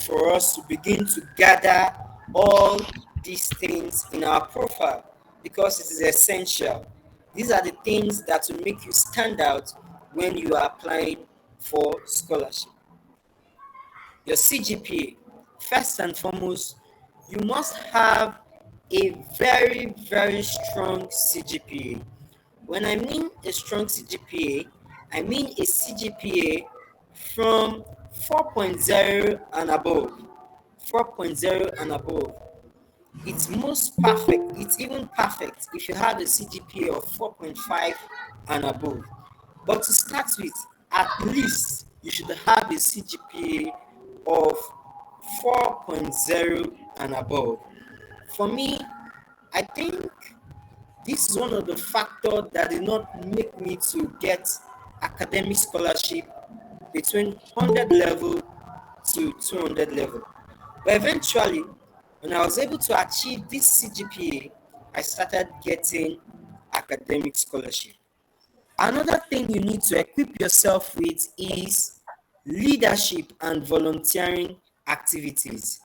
for us to begin to gather all these things in our profile because it is essential. These are the things that will make you stand out when you are applying for scholarship. Your CGPA, first and foremost, you must have a very, very strong CGPA. When I mean a strong CGPA, I mean a CGPA from 4.0 and above. 4.0 and above. It's most perfect, it's even perfect if you have a CGPA of 4.5 and above. But to start with, at least you should have a CGPA of 4.0 and above. For me, I think this is one of the factors that did not make me to get academic scholarship between 100 level to 200 level. But eventually, when I was able to achieve this CGPA, I started getting academic scholarship. Another thing you need to equip yourself with is leadership and volunteering activities.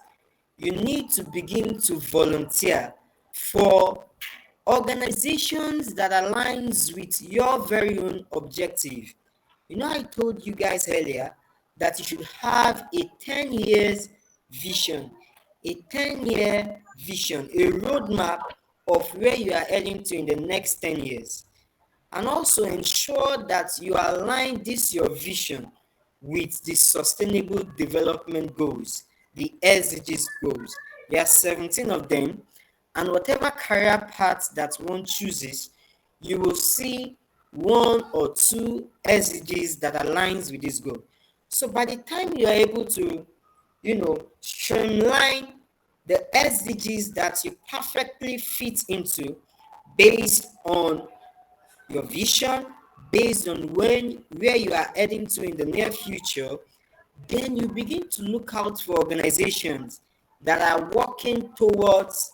You need to begin to volunteer for organizations that aligns with your very own objective. You know, I told you guys earlier that you should have a 10 years vision, a 10-year vision, a roadmap of where you are heading to in the next 10 years. And also ensure that you align this your vision with the Sustainable Development Goals, the SDGs goals. There are 17 of them, and whatever career path that one chooses, you will see one or two SDGs that aligns with this goal. So by the time you are able to, streamline the SDGs that you perfectly fit into based on your vision, based on where you are heading to in the near future, then you begin to look out for organizations that are working towards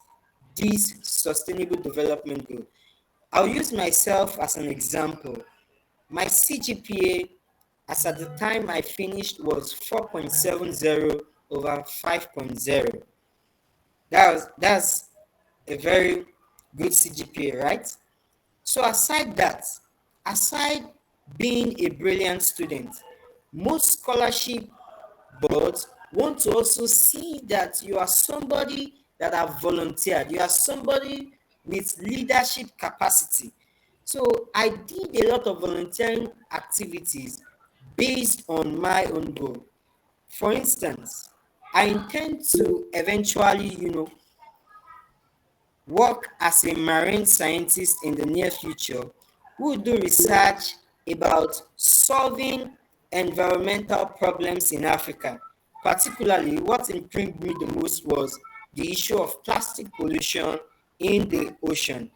this sustainable development goal. I'll use myself as an example. My CGPA, as at the time I finished, was 4.70 over 5.0. That's a very good CGPA, right? So aside being a brilliant student, most scholarship boards want to also see that you are somebody that have volunteered. You are somebody with leadership capacity. So I did a lot of volunteering activities based on my own goal. For instance, I intend to eventually, work as a marine scientist in the near future who will do research about solving environmental problems in Africa. Particularly, what intrigued me the most was the issue of plastic pollution in the ocean.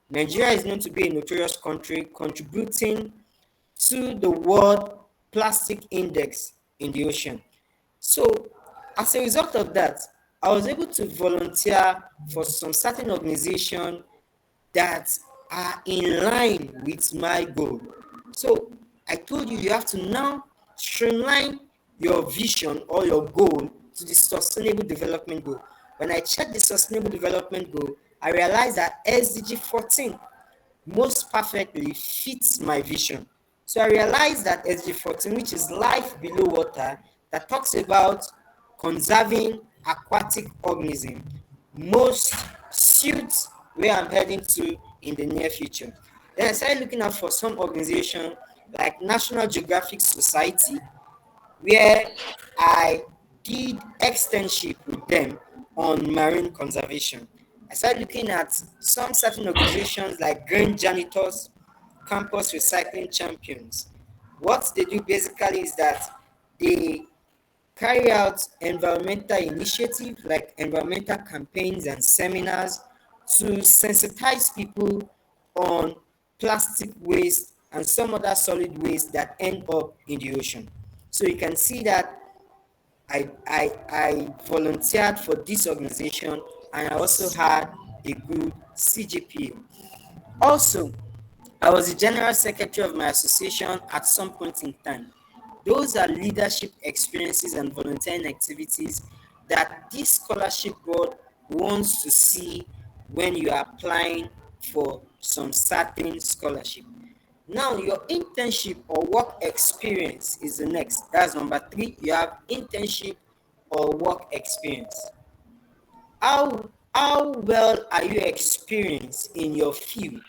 Nigeria is known to be a notorious country contributing to the World Plastic Index in the ocean. So, as a result of that, I was able to volunteer for some certain organizations that are in line with my goal. So, I told you, you have to now streamline your vision or your goal to the Sustainable Development Goal. When I checked the Sustainable Development Goal, I realized that SDG 14 most perfectly fits my vision. So I realized that SDG 14, which is life below water, that talks about conserving aquatic organisms, most suits where I'm heading to in the near future. Then I started looking out for some organization like National Geographic Society, where I did externship with them on marine conservation. I started looking at some certain organizations like Green Janitors, Campus Recycling Champions. What they do basically is that they carry out environmental initiatives like environmental campaigns and seminars to sensitize people on plastic waste and some other solid waste that end up in the ocean. So you can see that I volunteered for this organization and I also had a good CGPA. Also, I was the general secretary of my association at some point in time. Those are leadership experiences and volunteering activities that this scholarship board wants to see when you are applying for some certain scholarship. Now, your internship or work experience is the next. That's number 3. You have internship or work experience. How well are you experienced in your field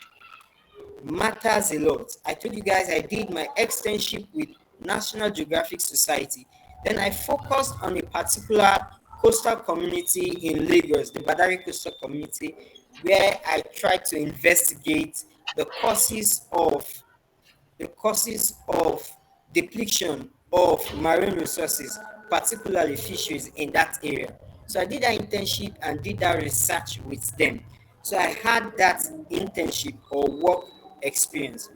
matters a lot. I told you guys I did my externship with National Geographic Society. Then I focused on a particular coastal community in Lagos, the Badari coastal community, where I tried to investigate the causes of depletion of marine resources, particularly fisheries in that area. So I did that internship and did that research with them. So I had that internship or work experience.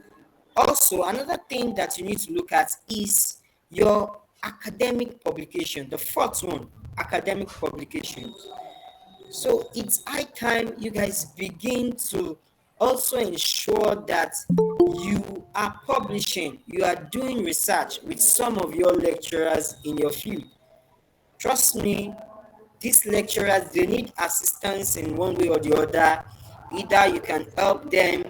Also, another thing that you need to look at is your academic publication. The fourth one, academic publications. So it's high time you guys begin to also ensure that you are publishing, you are doing research with some of your lecturers in your field. Trust me, these lecturers, they need assistance in one way or the other. Either you can help them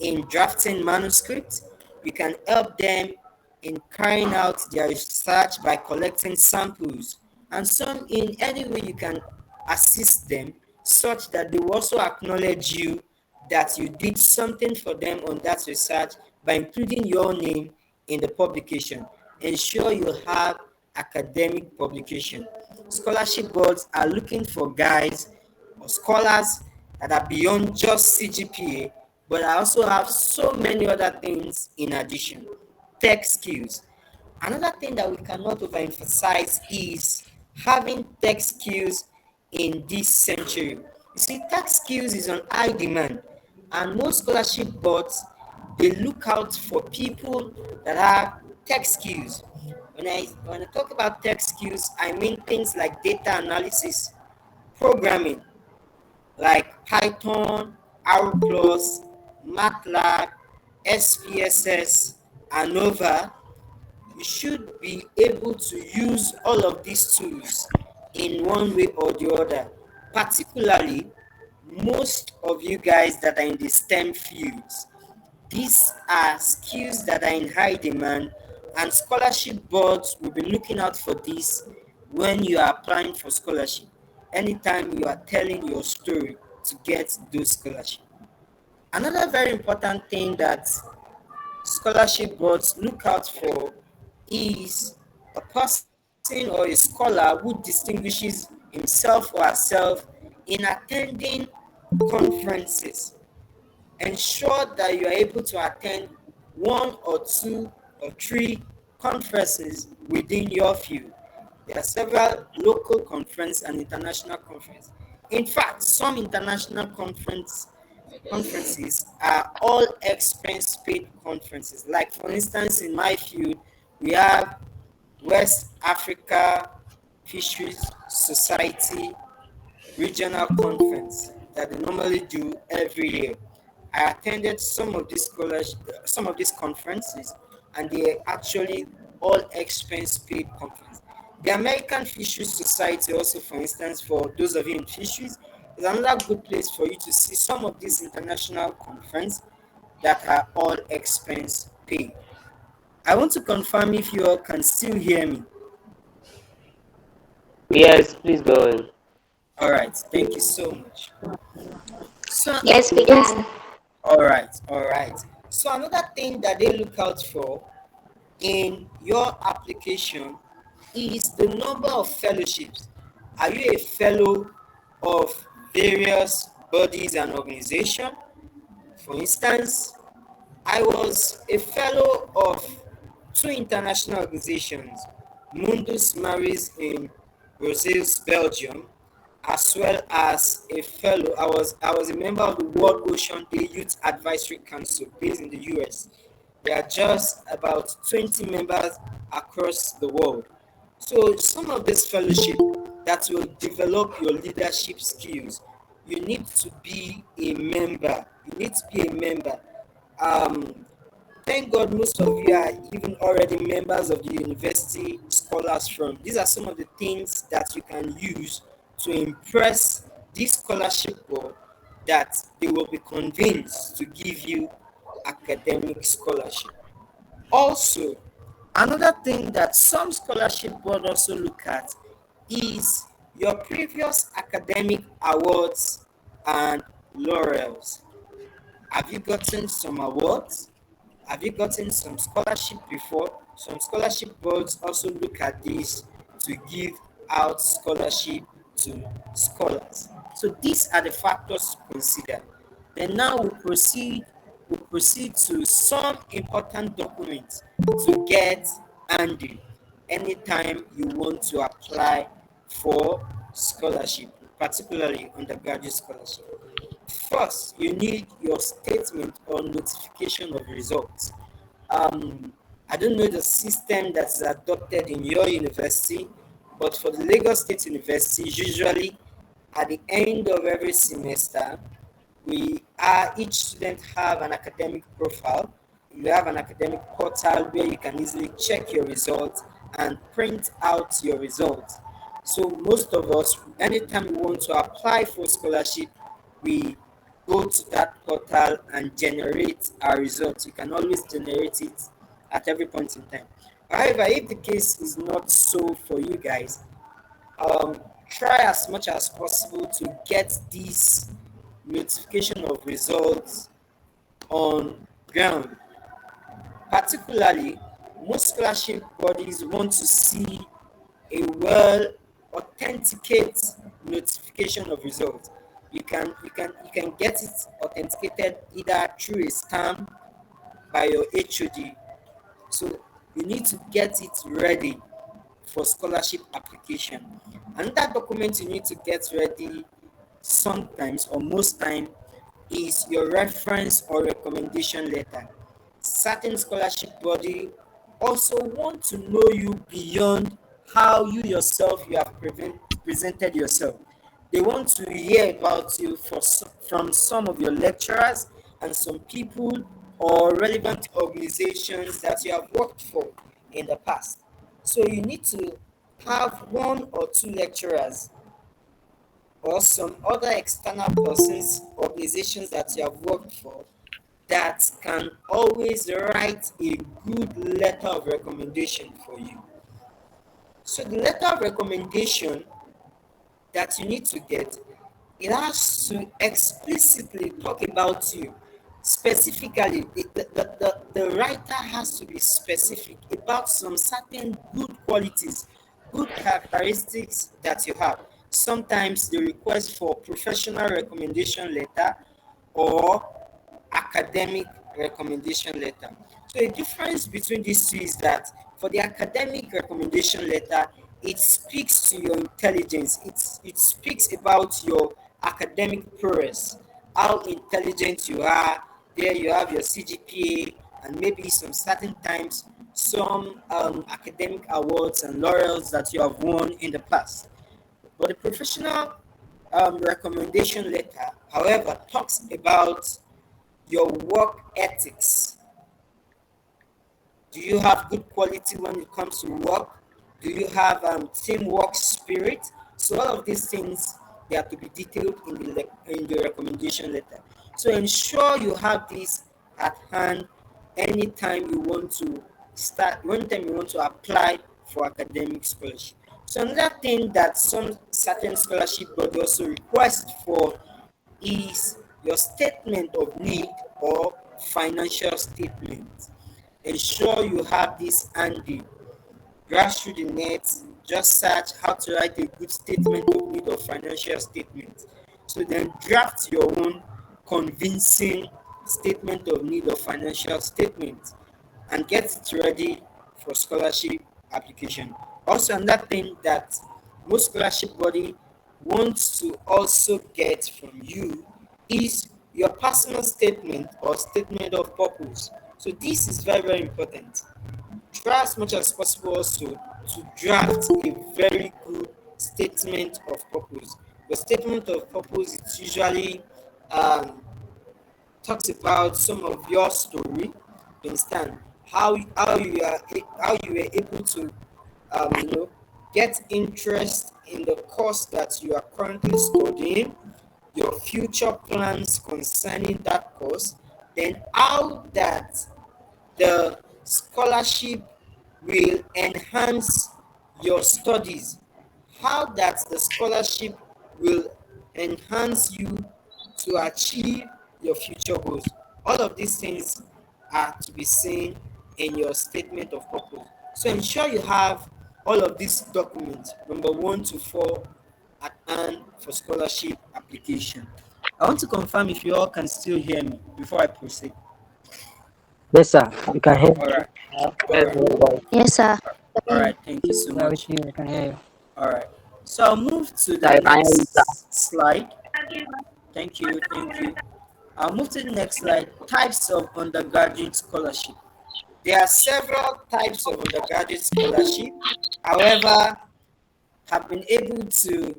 in drafting manuscripts, you can help them in carrying out their research by collecting samples, and some in any way you can assist them such that they will also acknowledge you that you did something for them on that research by including your name in the publication. Ensure you have academic publication. Scholarship boards are looking for guys or scholars that are beyond just CGPA, but I also have so many other things in addition. Tech skills. Another thing that we cannot overemphasize is having tech skills in this century. You see, tech skills is on high demand, and most scholarship boards, they look out for people that have tech skills. When I talk about tech skills, I mean things like data analysis, programming, like Python, R+, MATLAB, SPSS, ANOVA. You should be able to use all of these tools in one way or the other. Particularly, most of you guys that are in the STEM fields, these are skills that are in high demand, and scholarship boards will be looking out for this when you are applying for scholarship. Anytime you are telling your story to get those scholarships. Another very important thing that scholarship boards look out for is a person or a scholar who distinguishes himself or herself in attending conferences. Ensure that you are able to attend 1 or 2 or 3 conferences within your field. There are several local conferences and international conferences. In fact, some international conferences are all expense paid conferences. Like, for instance, in my field, we have West Africa Fisheries Society regional conference that they normally do every year. I attended some of these conferences, and they are actually all expense paid conference. The American Fisheries Society, also, for instance, for those of you in fisheries, is another good place for you to see some of these international conferences that are all expense paid. I want to confirm if you all can still hear me. Yes, please go on. All right, thank you so much. So, Yes, we can. all right. So another thing that they look out for in your application is the number of fellowships. Are you a fellow of various bodies and organizations? For instance, I was a fellow of 2 international organizations, Mundus Maris in Brussels, Belgium, as well as a fellow. I was a member of the World Ocean Day Youth Advisory Council based in the US. There are just about 20 members across the world. So some of this fellowship that will develop your leadership skills, you need to be a member. You need to be a member. Um, thank God most of you are even already members of the University Scholars Forum. These are some of the things that you can use to impress this scholarship board that they will be convinced to give you academic scholarship. Also, another thing that some scholarship board also look at is your previous academic awards and laurels. Have you gotten some awards? Have you gotten some scholarship before? Some scholarship boards also look at this to give out scholarship to scholars. So these are the factors to consider. Then now we proceed to some important documents to get handy anytime you want to apply for scholarship, particularly undergraduate scholarship. First, you need your statement or notification of results. I don't know the system that's adopted in your university, but for the Lagos State University, usually at the end of every semester, each student have an academic profile. You have an academic portal where you can easily check your results and print out your results. So most of us, anytime we want to apply for scholarship, we go to that portal and generate our results. You can always generate it at every point in time. However, if the case is not so for you guys, try as much as possible to get this notification of results on ground. Particularly, most scholarship bodies want to see a well authenticate notification of results. You can get it authenticated either through a stamp by your HOD. So you need to get it ready for scholarship application. Another document you need to get ready sometimes or most time is your reference or recommendation letter. Certain scholarship body also want to know you beyond how you yourself you have presented yourself. They want to hear about you from some of your lecturers and some people or relevant organizations that you have worked for in the past. So you need to have one or two lecturers or some other external persons, organizations that you have worked for that can always write a good letter of recommendation for you. So the letter of recommendation that you need to get, it has to explicitly talk about you. Specifically, the writer has to be specific about some certain good qualities, good characteristics that you have. Sometimes the request for professional recommendation letter or academic recommendation letter. So the difference between these two is that for the academic recommendation letter, it speaks to your intelligence. It speaks about your academic prowess, how intelligent you are. There you have your CGPA and maybe some certain times some academic awards and laurels that you have won in the past. But the professional recommendation letter, however, talks about your work ethics. Do you have good quality when it comes to work? Do you have teamwork spirit? So all of these things, they have to be detailed in the recommendation letter. So ensure you have this at hand anytime you want to anytime you want to apply for academic scholarship. So another thing that some certain scholarship body also request for is your statement of need or financial statement. Ensure you have this handy. Browse through the net, just search how to write a good statement of need or financial statement. So then draft your own convincing statement of need or financial statement and get it ready for scholarship application. Also, another thing that most scholarship body wants to also get from you is your personal statement or statement of purpose. So this is very, very important. Try as much as possible also to draft a very good statement of purpose. The statement of purpose is usually um, talks about some of your story, You understand how you were able to get interest in the course that you are currently studying, your future plans concerning that course, then how that the scholarship will enhance your studies, how that the scholarship will enhance you to achieve your future goals. All of these things are to be seen in your statement of purpose. So ensure you have all of these documents, number 1 to 4, at hand for scholarship application. I want to confirm if you all can still hear me before I proceed. Yes, sir. You can hear All me. right. All Hear right. your voice. Yes, sir. All right. Thank you so Yeah, with much. you. I can hear you. All right. So I'll move to the I can hear you, sir. next slide. Thank you. Thank you. I'll move to the next slide. Types of undergraduate scholarship. There are several types of undergraduate scholarship. However, have been able to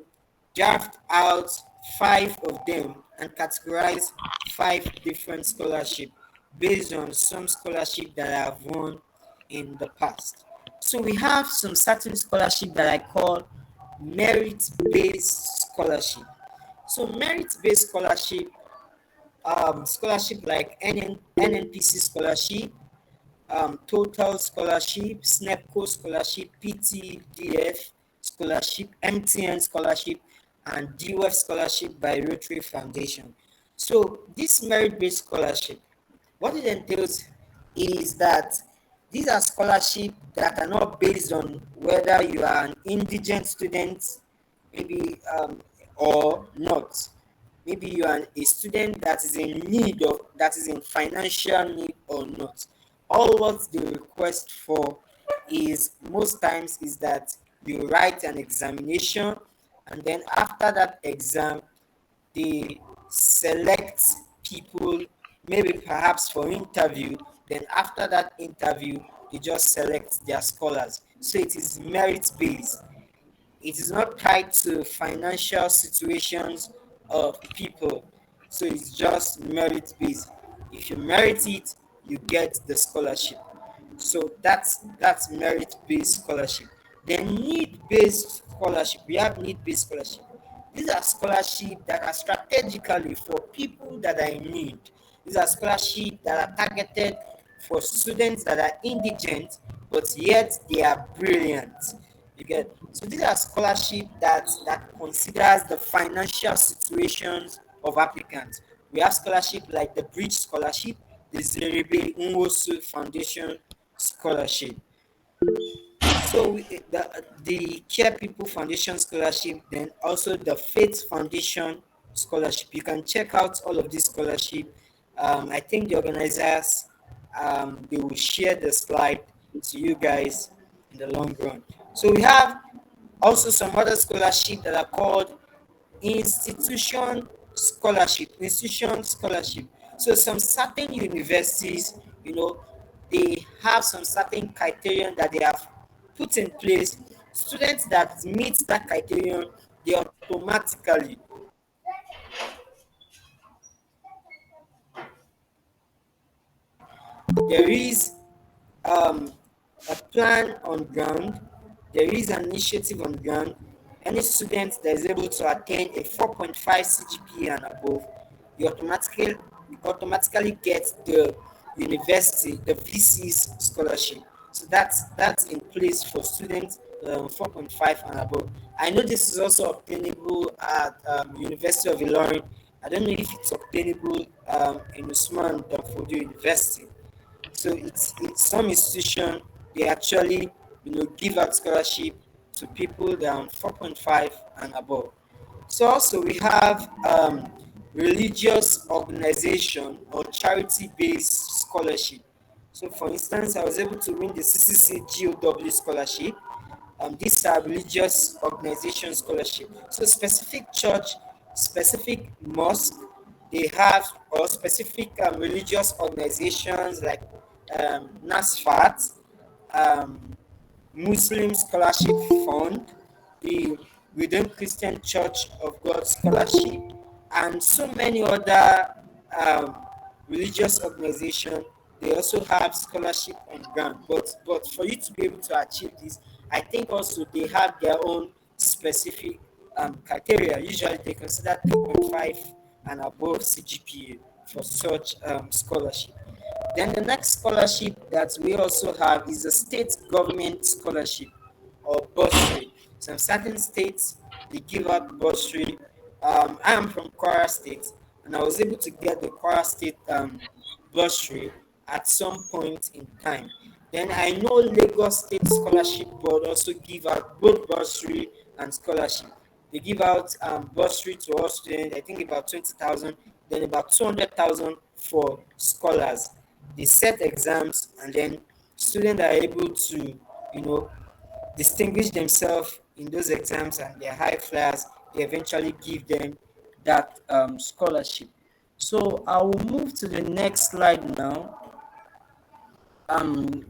draft out 5 of them and categorize 5 different scholarship based on some scholarship that I have won in the past. So we have some certain scholarship that I call merit-based scholarship. So merit-based scholarship like NNPC scholarship, Total Scholarship, SNEPCO Scholarship, PTDF Scholarship, MTN Scholarship, and DUF Scholarship by Rotary Foundation. So this merit-based scholarship, what it entails is that these are scholarships that are not based on whether you are an indigent student, maybe or not. Maybe you are a student that is in need of, that is in financial need or not. All what they request for is most times is that you write an examination, and then after that exam they select people, maybe perhaps for interview. Then after that interview they just select their scholars. So it is merit based. It is not tied to financial situations of people. So it's just merit based. If you merit it, you get the scholarship. So that's merit based scholarship. Then need based scholarship. We have need based scholarship. These are scholarships that are strategically for people that are in need. These are scholarships that are targeted for students that are indigent, but yet they are brilliant. You get, so these are scholarships that considers the financial situations of applicants. We have scholarship like the Bridge Scholarship, the Zerebe Nwosu Foundation Scholarship. So the Care People Foundation Scholarship, then also the Faith Foundation Scholarship. You can check out all of these scholarship. I think the organizers, they will share the slide to you guys in the long run. So we have also some other scholarship that are called institution scholarship. So some certain universities, they have some certain criterion that they have put in place. Students that meet that criterion, they automatically, there is um, a plan on ground, there is an initiative on ground. Any student that is able to attain a 4.5 CGPA and above, you automatically get the university, the VC's scholarship. So that's in place for students 4.5 and above. I know this is also obtainable at University of Ilorin. I don't know if it's obtainable in Usman Danfodio University. So it's some institution, they actually give out scholarship to people down 4.5 and above. So also we have religious organization or charity based scholarship. So for instance, I was able to win the CCC GOW scholarship. These are religious organization scholarship. So specific church, specific mosque, they have, or specific religious organizations like NASFAT, um, Muslim Scholarship Fund, the Within Christian Church of God Scholarship, and so many other religious organizations they also have scholarship on ground. But for you to be able to achieve this, I think also they have their own specific criteria. Usually they consider 3.5 and above CGPA for such scholarship. Then the next scholarship that we also have is a state government scholarship or bursary. Some certain states they give out bursary. I am from Kwara State, and I was able to get the Kwara State bursary at some point in time. Then I know Lagos State Scholarship Board also give out both bursary and scholarship. They give out bursary to all students. I think about 20,000, then about 200,000 for scholars. They set exams, and then students are able to, you know, distinguish themselves in those exams, and they're high flyers. They eventually give them that scholarship. So I will move to the next slide now.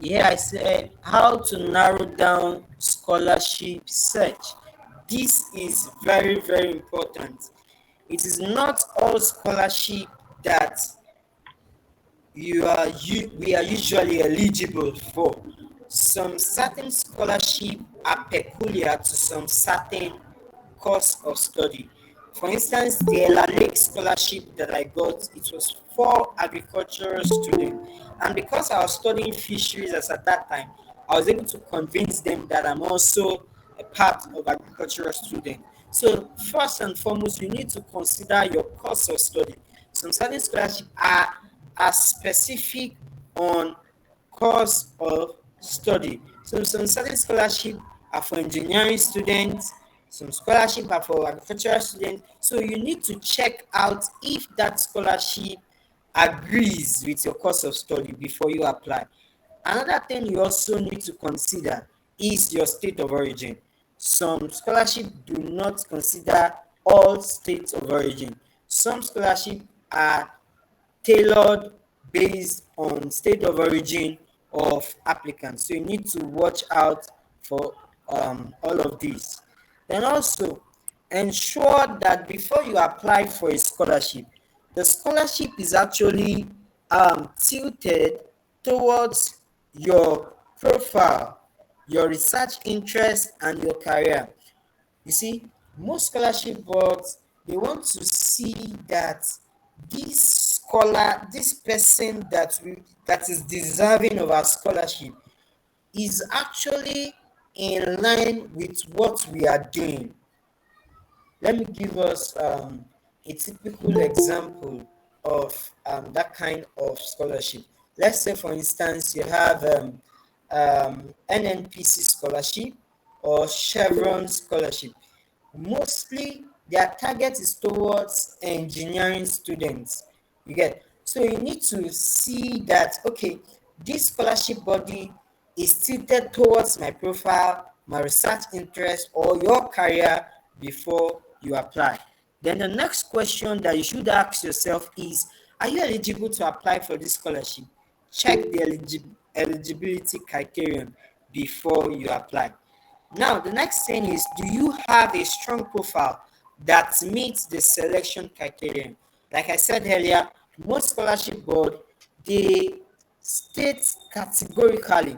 Here I said how to narrow down scholarship search. This is very, very important. It is not all scholarship that we are usually eligible for. Some certain scholarship are peculiar to some certain course of study. For instance, the Ella Lake scholarship that I got, it was for agricultural students. And because I was studying fisheries as at that time, I was able to convince them that I'm also a part of agricultural student. So first and foremost, you need to consider your course of study. Some certain scholarships are specific on course of study. So some certain scholarship are for engineering students, some scholarship are for agricultural students. So you need to check out if that scholarship agrees with your course of study before you apply. Another thing you also need to consider is your state of origin. Some scholarships do not consider all states of origin. Some scholarships are tailored based on state of origin of applicants. So you need to watch out for all of these. Then also ensure that before you apply for a scholarship, the scholarship is actually tilted towards your profile, your research interest, and your career. You see, most scholarship boards they want to see that this scholar, this person that is deserving of our scholarship is actually in line with what we are doing. Let me give us a typical example of that kind of scholarship. Let's say, for instance, you have NNPC scholarship or Chevron scholarship. Mostly, their target is towards engineering students. You get, so you need to see that okay, this scholarship body is tilted towards my profile, my research interest, or your career before you apply. Then the next question that you should ask yourself is, are you eligible to apply for this scholarship? Check the eligibility criterion before you apply. Now, the next thing is, do you have a strong profile that meets the selection criterion? Like I said earlier, most scholarship board, they state categorically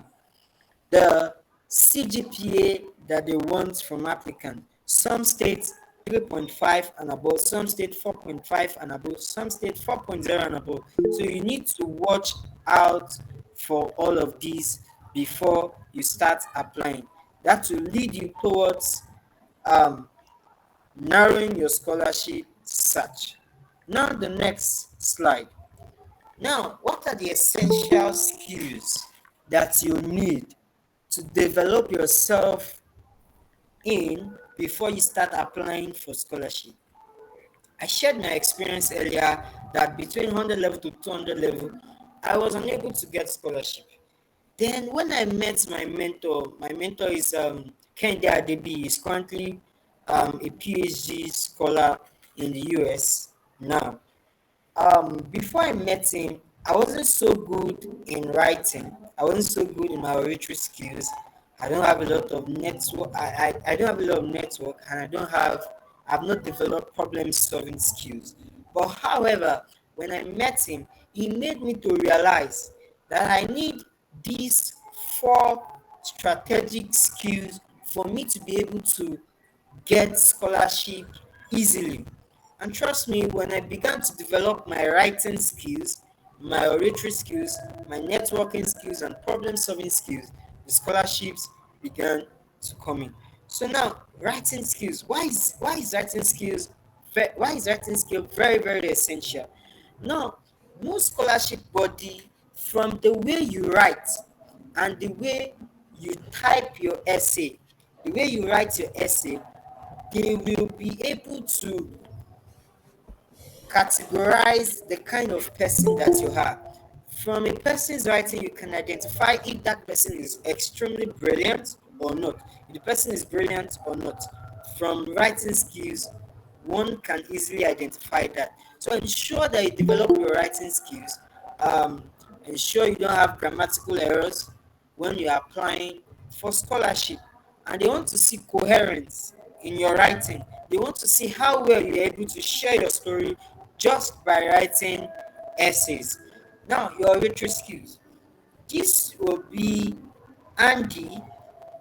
the CGPA that they want from applicant. Some state 3.5 and above, some state 4.5 and above, some state 4.0 and above. So you need to watch out for all of these before you start applying. That will lead you towards narrowing your scholarship search. Now the next slide. Now, what are the essential skills that you need to develop yourself in before you start applying for scholarship? I shared my experience earlier that between 100 level to 200 level, I was unable to get scholarship. Then when I met my mentor is Kendi Adebi, is currently a PhD scholar in the US now. Before I met him, I wasn't so good in writing. I wasn't so good in my oratory skills. I don't have a lot of network. I don't have a lot of network, and I've not developed problem solving skills. But however, when I met him, he made me to realize that I need these 4 strategic skills for me to be able to get scholarship easily. And trust me, when I began to develop my writing skills, my oratory skills, my networking skills, and problem solving skills, the scholarships began to come in. So now, writing skills. Why is writing skills? Why is writing skill very very essential? Now, most scholarship body, from the way you write and the way you type your essay, the way you write your essay, they will be able to categorize the kind of person that you are. From a person's writing, you can identify if that person is extremely brilliant or not. If the person is brilliant or not. From writing skills, one can easily identify that. So ensure that you develop your writing skills. Ensure you don't have grammatical errors when you are applying for scholarship. And they want to see coherence in your writing. They want to see how well you're able to share your story just by writing essays. Now, your oratory skills. This will be handy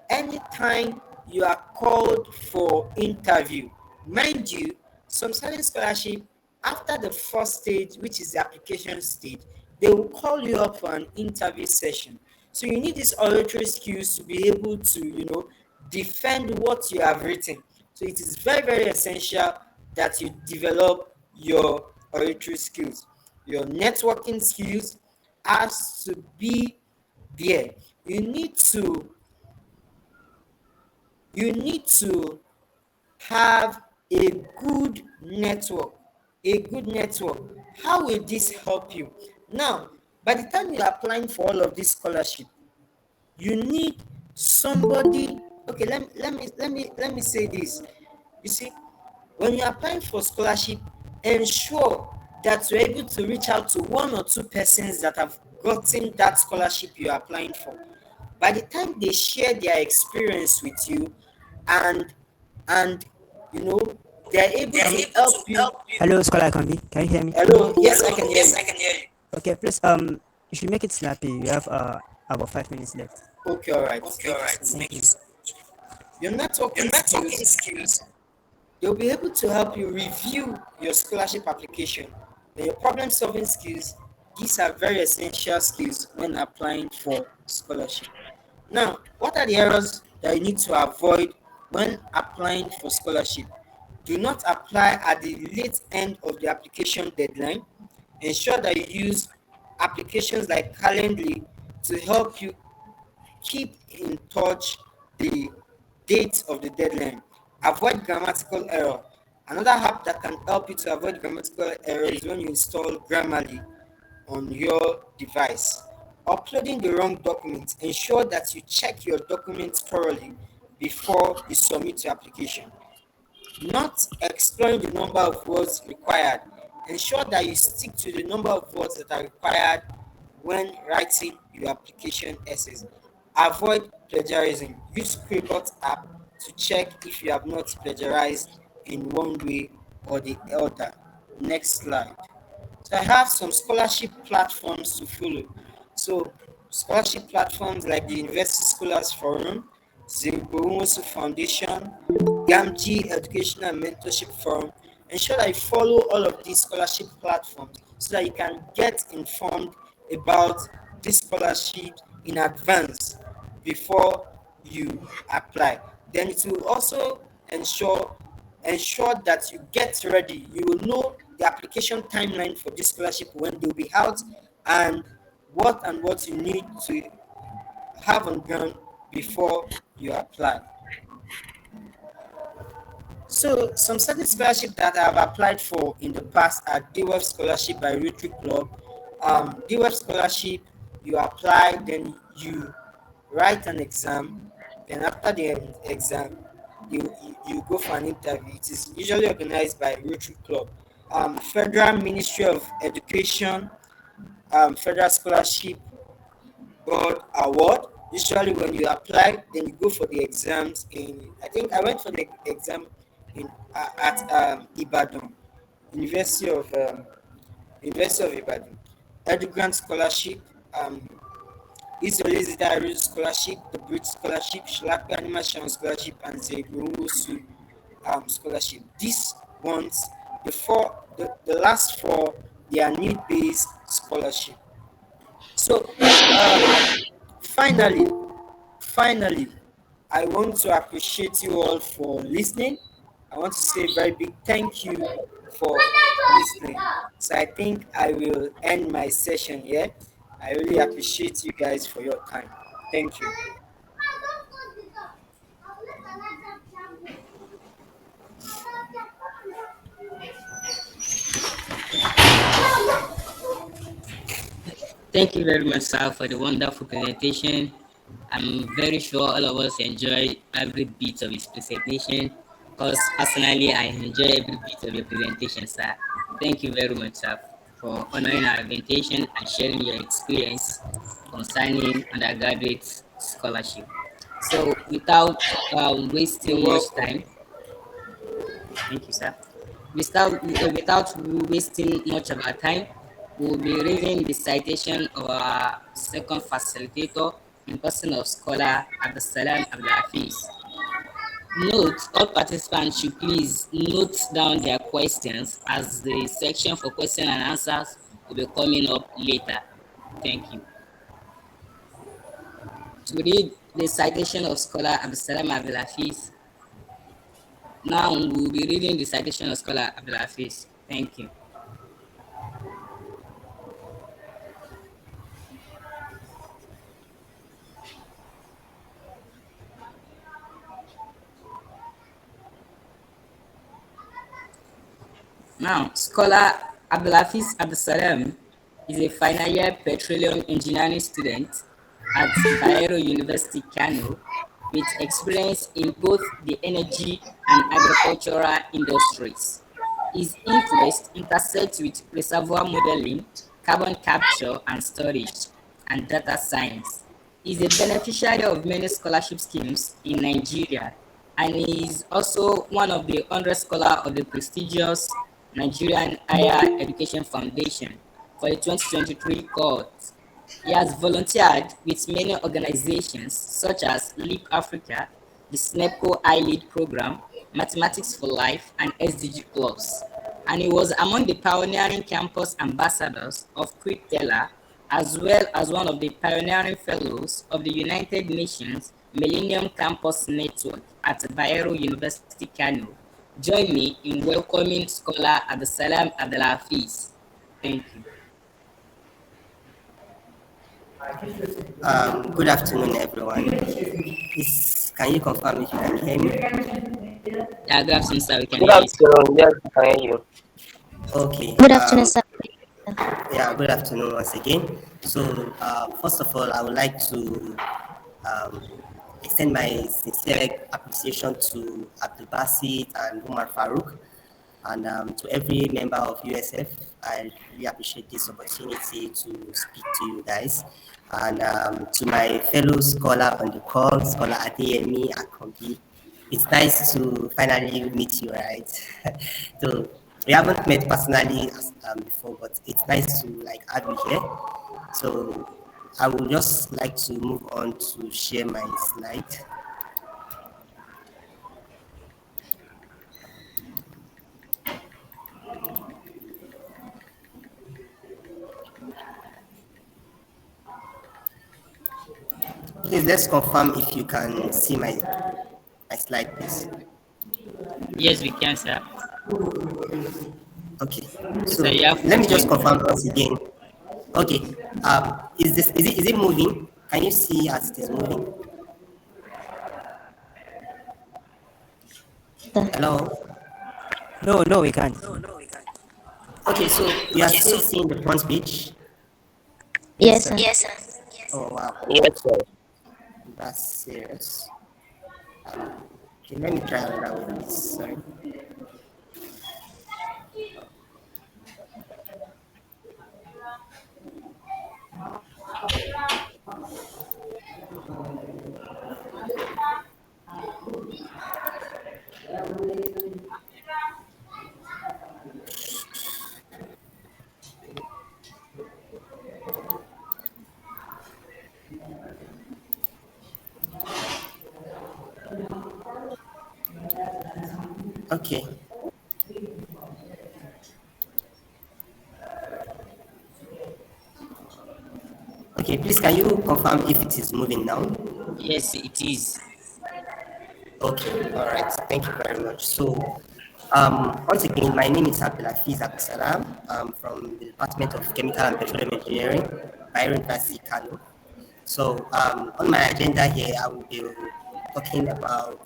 anytime you are called for interview. Mind you, some certain scholarship, after the first stage, which is the application stage, they will call you up for an interview session. So you need these oratory skills to be able to, defend what you have written. So it is very, very essential that you develop your oratory skills. Your networking skills has to be there. You need to have a good network. How will this help you? Now, by the time you're applying for all of this scholarship, you need somebody. Okay, let me say this. You see, when you're applying for scholarship, ensure that you're able to reach out to 1 or 2 persons that have gotten that scholarship you're applying for. By the time they share their experience with you, and and you know they're able to help you. Hello, Scholar Akanbi. Can you hear me? Hello, yes, I can hear you. Okay, please you should make it snappy. You have about 5 minutes left. Okay, all right. Thank you. Your networking skills, they'll be able to help you review your scholarship application. And your problem solving skills, these are very essential skills when applying for scholarship. Now, what are the errors that you need to avoid when applying for scholarship? Do not apply at the late end of the application deadline. Ensure that you use applications like Calendly to help you keep in touch the date of the deadline. Avoid grammatical error. Another app that can help you to avoid grammatical error is when you install Grammarly on your device. Uploading the wrong documents. Ensure that you check your documents thoroughly before you submit your application. Not exploring the number of words required. Ensure that you stick to the number of words that are required when writing your application essays. Avoid plagiarism. Use Scribot app to check if you have not plagiarized in one way or the other. Next slide. So I have some scholarship platforms to follow. So scholarship platforms like the University Scholars Forum, Zimbabwe Foundation, Gamgee Educational and Mentorship Forum. Ensure that you follow all of these scholarship platforms so that you can get informed about this scholarship in advance before you apply. Then it will also ensure that you get ready. You will know the application timeline for this scholarship, when they'll be out, and what you need to have on ground before you apply. So some certain scholarship that I have applied for in the past are DWEF scholarship by Rotary Club. DWEF scholarship, you apply, then you write an exam, then after the exam, you go for an interview. It is usually organized by Rotary Club. Federal Ministry of Education, Federal Scholarship Board Award. Usually, when you apply, then you go for the exams. I think I went for the exam at Ibadan, University of University of Ibadan. Grant Scholarship. Israeli Scholarship, the British Scholarship, Shlapi Animation Scholarship, and the Gurumusu Scholarship. These ones, the last four, they are need-based scholarship. So, finally, finally, I want to appreciate you all for listening. I want to say a very big thank you for listening. So I think I will end my session here. I really appreciate you guys for your time. Thank you. Thank you very much, sir, for the wonderful presentation. I'm very sure all of us enjoy every bit of his presentation because personally I enjoy every bit of your presentation, sir. Thank you very much, sir, for honoring our invitation and sharing your experience concerning undergraduate scholarship. So, without You're wasting much welcome. time, thank you, sir. Without wasting much of our time, we'll be reading the citation of our second facilitator in person of Scholar Abdulsalam Abdulhafeez. Note, all participants should please note down their questions as the section for question and answers will be coming up later. Thank you. To read the citation of Scholar Abdulsalam Abdulhafeez, now we'll be reading the citation of Scholar Abdulhafeez. Thank you. Now, Scholar Abdulhafeez Abdulsalam is a final year petroleum engineering student at Bayero University Kano with experience in both the energy and agricultural industries. His interest intersects with reservoir modeling, carbon capture and storage, and data science. He is a beneficiary of many scholarship schemes in Nigeria and is also one of the 100 scholars of the prestigious Nigerian Higher Education Foundation for the 2023 cohort. He has volunteered with many organizations such as Leap Africa, the SNEPCO iLead program, Mathematics for Life, and SDG Clubs. And he was among the pioneering campus ambassadors of Quick-Teller, as well as one of the pioneering fellows of the United Nations Millennium Campus Network at Bayero University Kano. Join me in welcoming Scholar Abdulsalam Abdulhafeez. Thank you. Good afternoon, everyone. Can you confirm if you can hear me? Yeah, good afternoon, sir. We can Good hear you, sir. afternoon. Yes, I can hear you. Okay. Good afternoon, sir. Yeah, good afternoon once again. So, first of all, I would like to um, extend my sincere appreciation to Abdulbasit and Umar Farouk, and to every member of USF. I really appreciate this opportunity to speak to you guys. And to my fellow scholar on the call, Scholar Adeyemi Akanbi. It's nice to finally meet you, right? So we haven't met personally before, but it's nice to have you here. So I would just like to move on to share my slide. Please let's confirm if you can see my slide, please. Yes, we can, sir. Okay. So So you have let full me just screen. confirm once again. Okay. Is it moving? Can you see as it is moving? Hello. No, no, we can't. Okay, so you are still seeing the front page. Yes, sir. Oh wow, Yes, sir. that's serious. Okay, let me try another one. Sorry. Okay. Okay, please can you confirm if it is moving now? Yes, it is. Okay, all right. Thank you very much. So, once again, my name is Abdulhafeez Abdulsalam. I'm from the Department of Chemical and Petroleum Engineering, Bayero University Kano. So, on my agenda here, I will be talking about,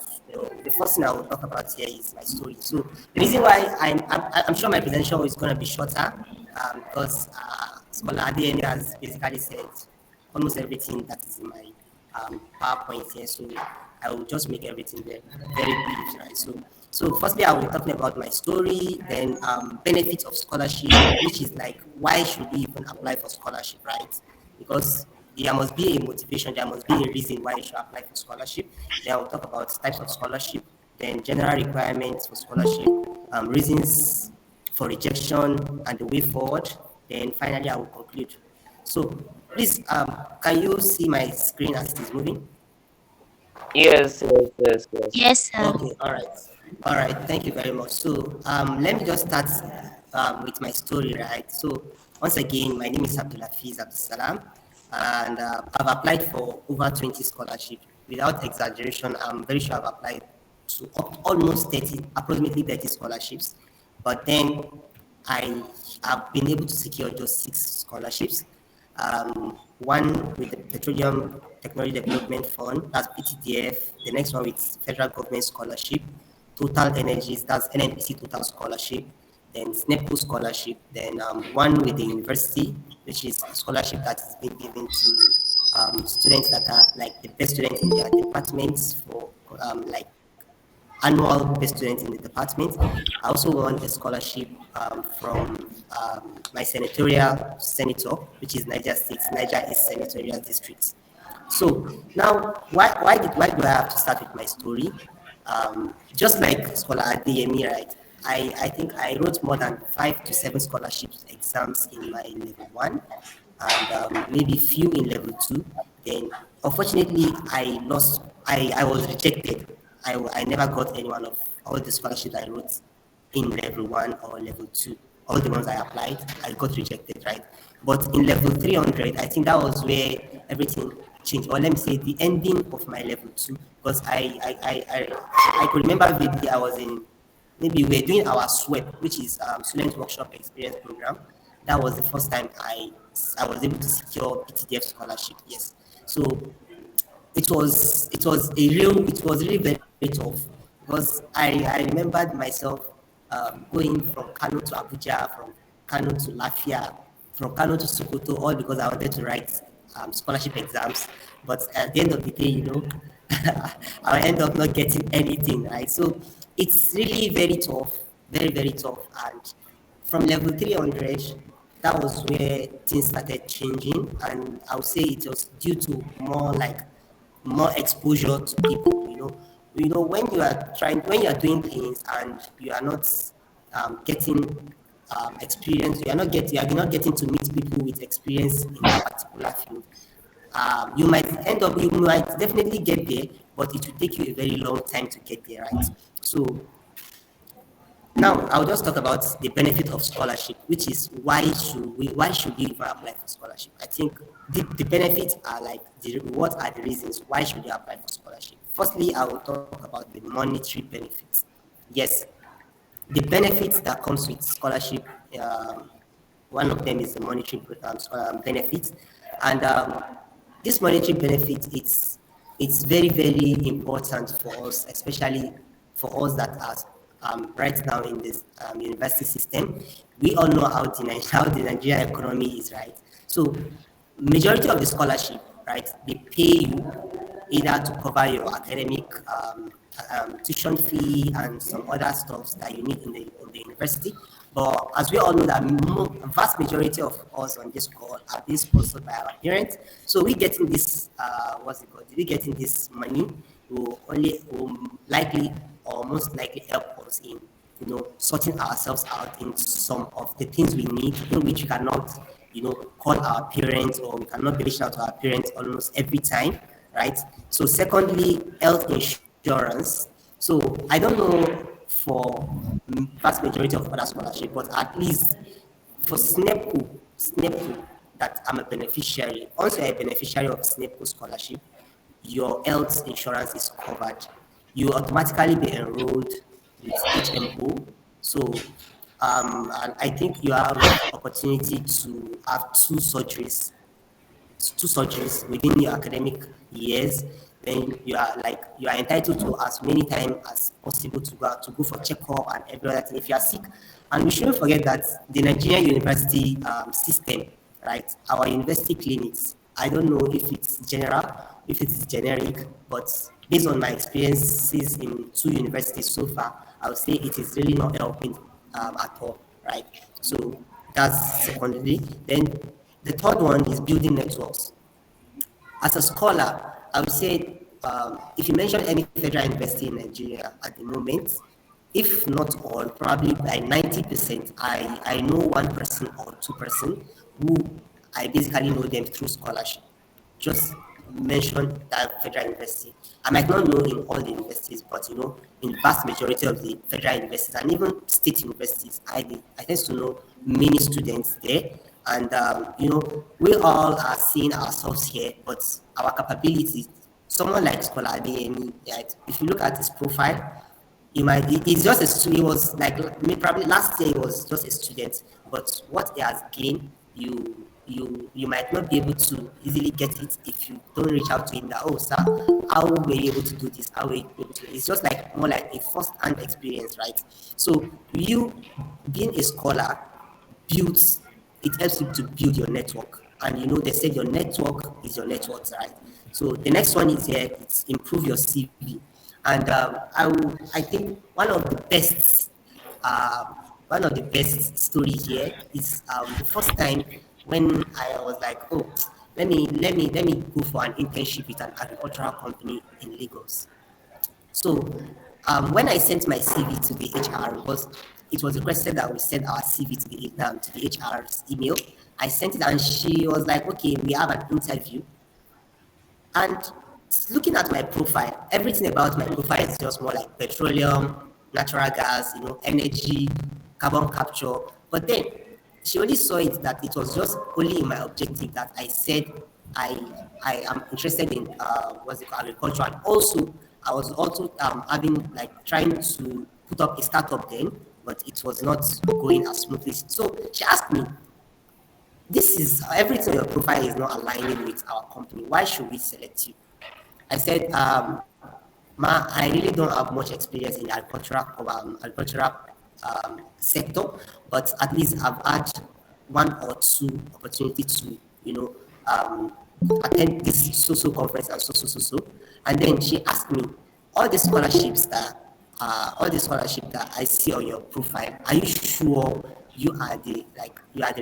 the first thing I will talk about here is my story. So, the reason why I'm sure my presentation is going to be shorter, because Scholar Adeyemi has basically said almost everything that is in my PowerPoint here. So, I will just make everything very, very brief, right? So firstly, I will be talking about my story, then benefits of scholarship, which is like, why should we even apply for scholarship, right? Because there must be a motivation, there must be a reason why you should apply for scholarship. Then I will talk about types of scholarship, then general requirements for scholarship, reasons for rejection, and the way forward. Then finally, I will conclude. So please, can you see my screen as it is moving? Yes, yes, yes, yes. Yes, sir. Okay, all right. Thank you very much. So, let me just start with my story, right? So, once again, my name is Abdulhafeez Abdulsalam, and I've applied for over 20 scholarships. Without exaggeration, I'm very sure I've applied to almost 30, approximately 30 scholarships. But then I have been able to secure just 6 scholarships. One with the Petroleum Technology Development Fund, that's PTDF. The next one with Federal Government Scholarship, Total Energies, that's NNPC Total Scholarship. Then SNEPO Scholarship. Then one with the university, which is a scholarship that is being given to students that are like the best students in their departments for like annual best student in the department. I also won a scholarship from my senatorial senator, which is Niger State, Niger East Senatorial District. So now, why do I have to start with my story? Just like Scholar Adeyemi, right? I think I wrote more than 5 to 7 scholarships exams in my level 1, and maybe few in level 2. Then, unfortunately, I was rejected. I never got any one of all the scholarships I wrote in level 1 or level 2. All the ones I applied, I got rejected, right? But in level 300, I think that was where everything changed. Or let me say the ending of my level 2, because I could remember vividly. I was in, maybe we were doing our SWEP, which is Student Workshop Experience Program. That was the first time I was able to secure PTDF scholarship. Yes. So it was really very, very tough, because I remembered myself going from Kano to Abuja, from Kano to Lafia, from Kano to Sokoto, all because I wanted to write scholarship exams. But at the end of the day, I end up not getting anything, right? So it's really very tough, very, very tough. And from level 300, that was where things started changing. And I would say it was due to more exposure to people. When you are doing things and you are not getting experience, you are not getting to meet people with experience in that particular field. You might definitely get there, but it will take you a very long time to get there, right? So now I'll just talk about the benefit of scholarship, which is why should we even apply for scholarship? I think the benefits are like what are the reasons why should you apply for scholarship? Firstly, I will talk about the monetary benefits. Yes, the benefits that comes with scholarship. One of them is the monetary benefits, and this monetary benefit, it's very, very important for us, especially for us that are right now in this university system. We all know how the Nigerian economy is, right? So majority of the scholarship, right, they pay you either to cover your academic tuition fee and some other stuff that you need in the university. But as we all know, that vast majority of us on this call are being sponsored by our parents. So we getting this, we getting this money will likely or most likely help us in, sorting ourselves out in some of the things we need, in which we cannot, call our parents, or we cannot be reaching out to our parents almost every time, right? So secondly, health insurance. So I don't know for vast majority of other scholarship, but at least for SNEPO, that I'm a beneficiary. Once you're a beneficiary of SNEPO scholarship, your health insurance is covered. You automatically be enrolled with HMO. So, and I think you have opportunity to have two surgeries within your academic years. Then you are entitled to as many times as possible to go for checkup and every other thing if you are sick. And we shouldn't forget that the Nigerian university system, right? Our university clinics. I don't know if it's general, if it's generic, but based on my experiences in 2 universities so far, I would say it is really not helping at all, right? So that's secondly. Then the third one is building networks. As a scholar, I would say if you mention any federal university in Nigeria at the moment, if not all, probably by 90%, I know one person or two person who I basically know them through scholarship. Just mention that federal university. I might not know in all the universities, but in vast majority of the federal universities and even state universities, I tend to know many students there. And we all are seeing ourselves here, but our capabilities. Someone like Scholar Adeyemi, right? If you look at his profile, he's just a student. He was like probably last year he was just a student, but what he has gained, you might not be able to easily get it if you don't reach out to him that, oh sir, how were you able to do this? How were you able to? It's just like more like a first-hand experience, right? So you being a scholar builds, it helps you to build your network. And they said your network is your net worth, right? So the next one is here, it's improve your CV. And I think one of the best story here is the first time when I was like, oh, let me go for an internship with an agricultural company in Lagos. So when I sent my CV to the HR, because it was requested that we send our CV to the HR's email, I sent it and she was like, okay, we have an interview. And looking at my profile, everything about my profile is just more like petroleum, natural gas, energy, carbon capture. But then she only saw it that it was just only in my objective that I said I am interested in agriculture, and also I was also trying to put up a startup then, but it was not going as smoothly. So she asked me, this is everything on your profile is not aligning with our company. Why should we select you? I said, Ma, I really don't have much experience in agricultural sector, but at least I've had one or two opportunity to, attend this social conference and so. And then she asked me, all the scholarships that I see on your profile, are you sure you are the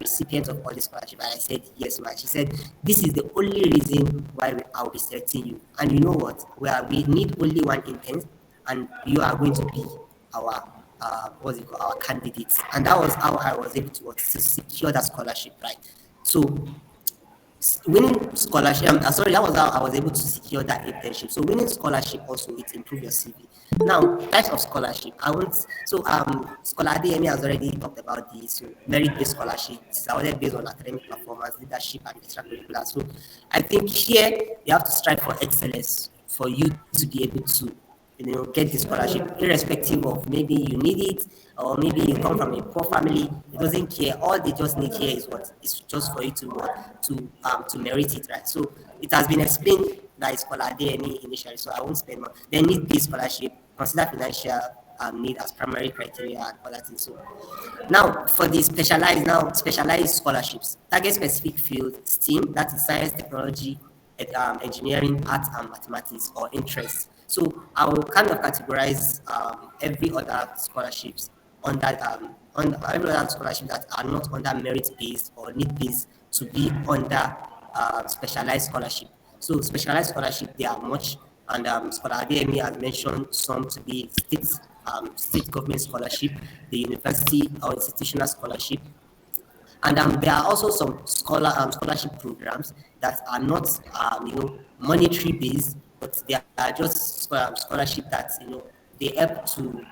recipient of all the scholarship? And I said, yes, ma'am. She said, this is the only reason why I'll be selecting you. And you know what? We need only one intern, and you are going to be our our candidates. And that was how I was able to secure that scholarship, right? So winning scholarship, that was how I was able to secure that internship. So winning scholarship also, it improves your CV. Now, types of scholarship. Scholar Adeyemi has already talked about this. So merit-based scholarship is already based on academic performance, leadership, and extracurricular. So I think here you have to strive for excellence for you to be able to get the scholarship, irrespective of maybe you need it or maybe you come from a poor family. It doesn't care. All they just need here is what is just for you to merit it, right? So it has been explained by Scholar Adeyemi initially, so I won't spend more. They need this scholarship, consider financial need as primary criteria and all that thing. So now for the specialized scholarships, target specific field, STEAM, that is science, technology, engineering, art, and mathematics, or interests. So I will kind of categorize every other scholarships under every other scholarship that are not under merit-based or need-based to be under specialized scholarship. So specialized scholarship, they are much, and Scholar Adeyemi has mentioned some to be state government scholarship, the university or institutional scholarship. And there are also some scholarship programs that are not monetary based, but they are just scholarship that they help to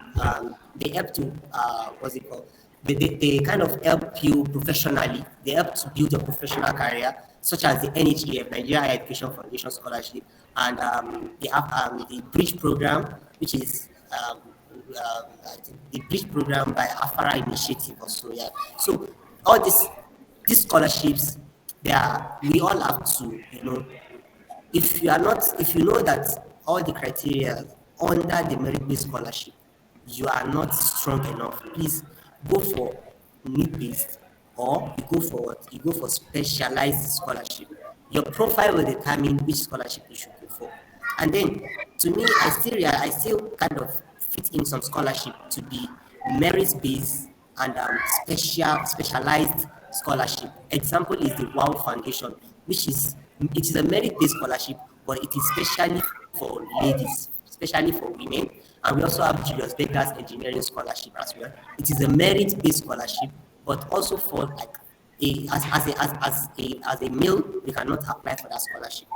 what's it called? They kind of help you professionally. They help to build your professional career, such as the NHEF, Nigeria Higher Education Foundation Scholarship, and they have the Bridge Program, which is I think the Bridge Program by Afara Initiative also. Yeah. So all these scholarships, we all have to, if you know that all the criteria under the merit-based scholarship, you are not strong enough, please go for need-based, or you go for what? You go for specialized scholarship. Your profile will determine which scholarship you should go for. And then, to me, I still kind of fit in some scholarship to be merit-based and specialized scholarship. Example is the WOW Foundation, it is a merit-based scholarship, but it is specially for ladies, especially for women. And we also have Julius Baker's Engineering Scholarship as well. It is a merit-based scholarship, but also for like as a male, we cannot apply for that scholarship.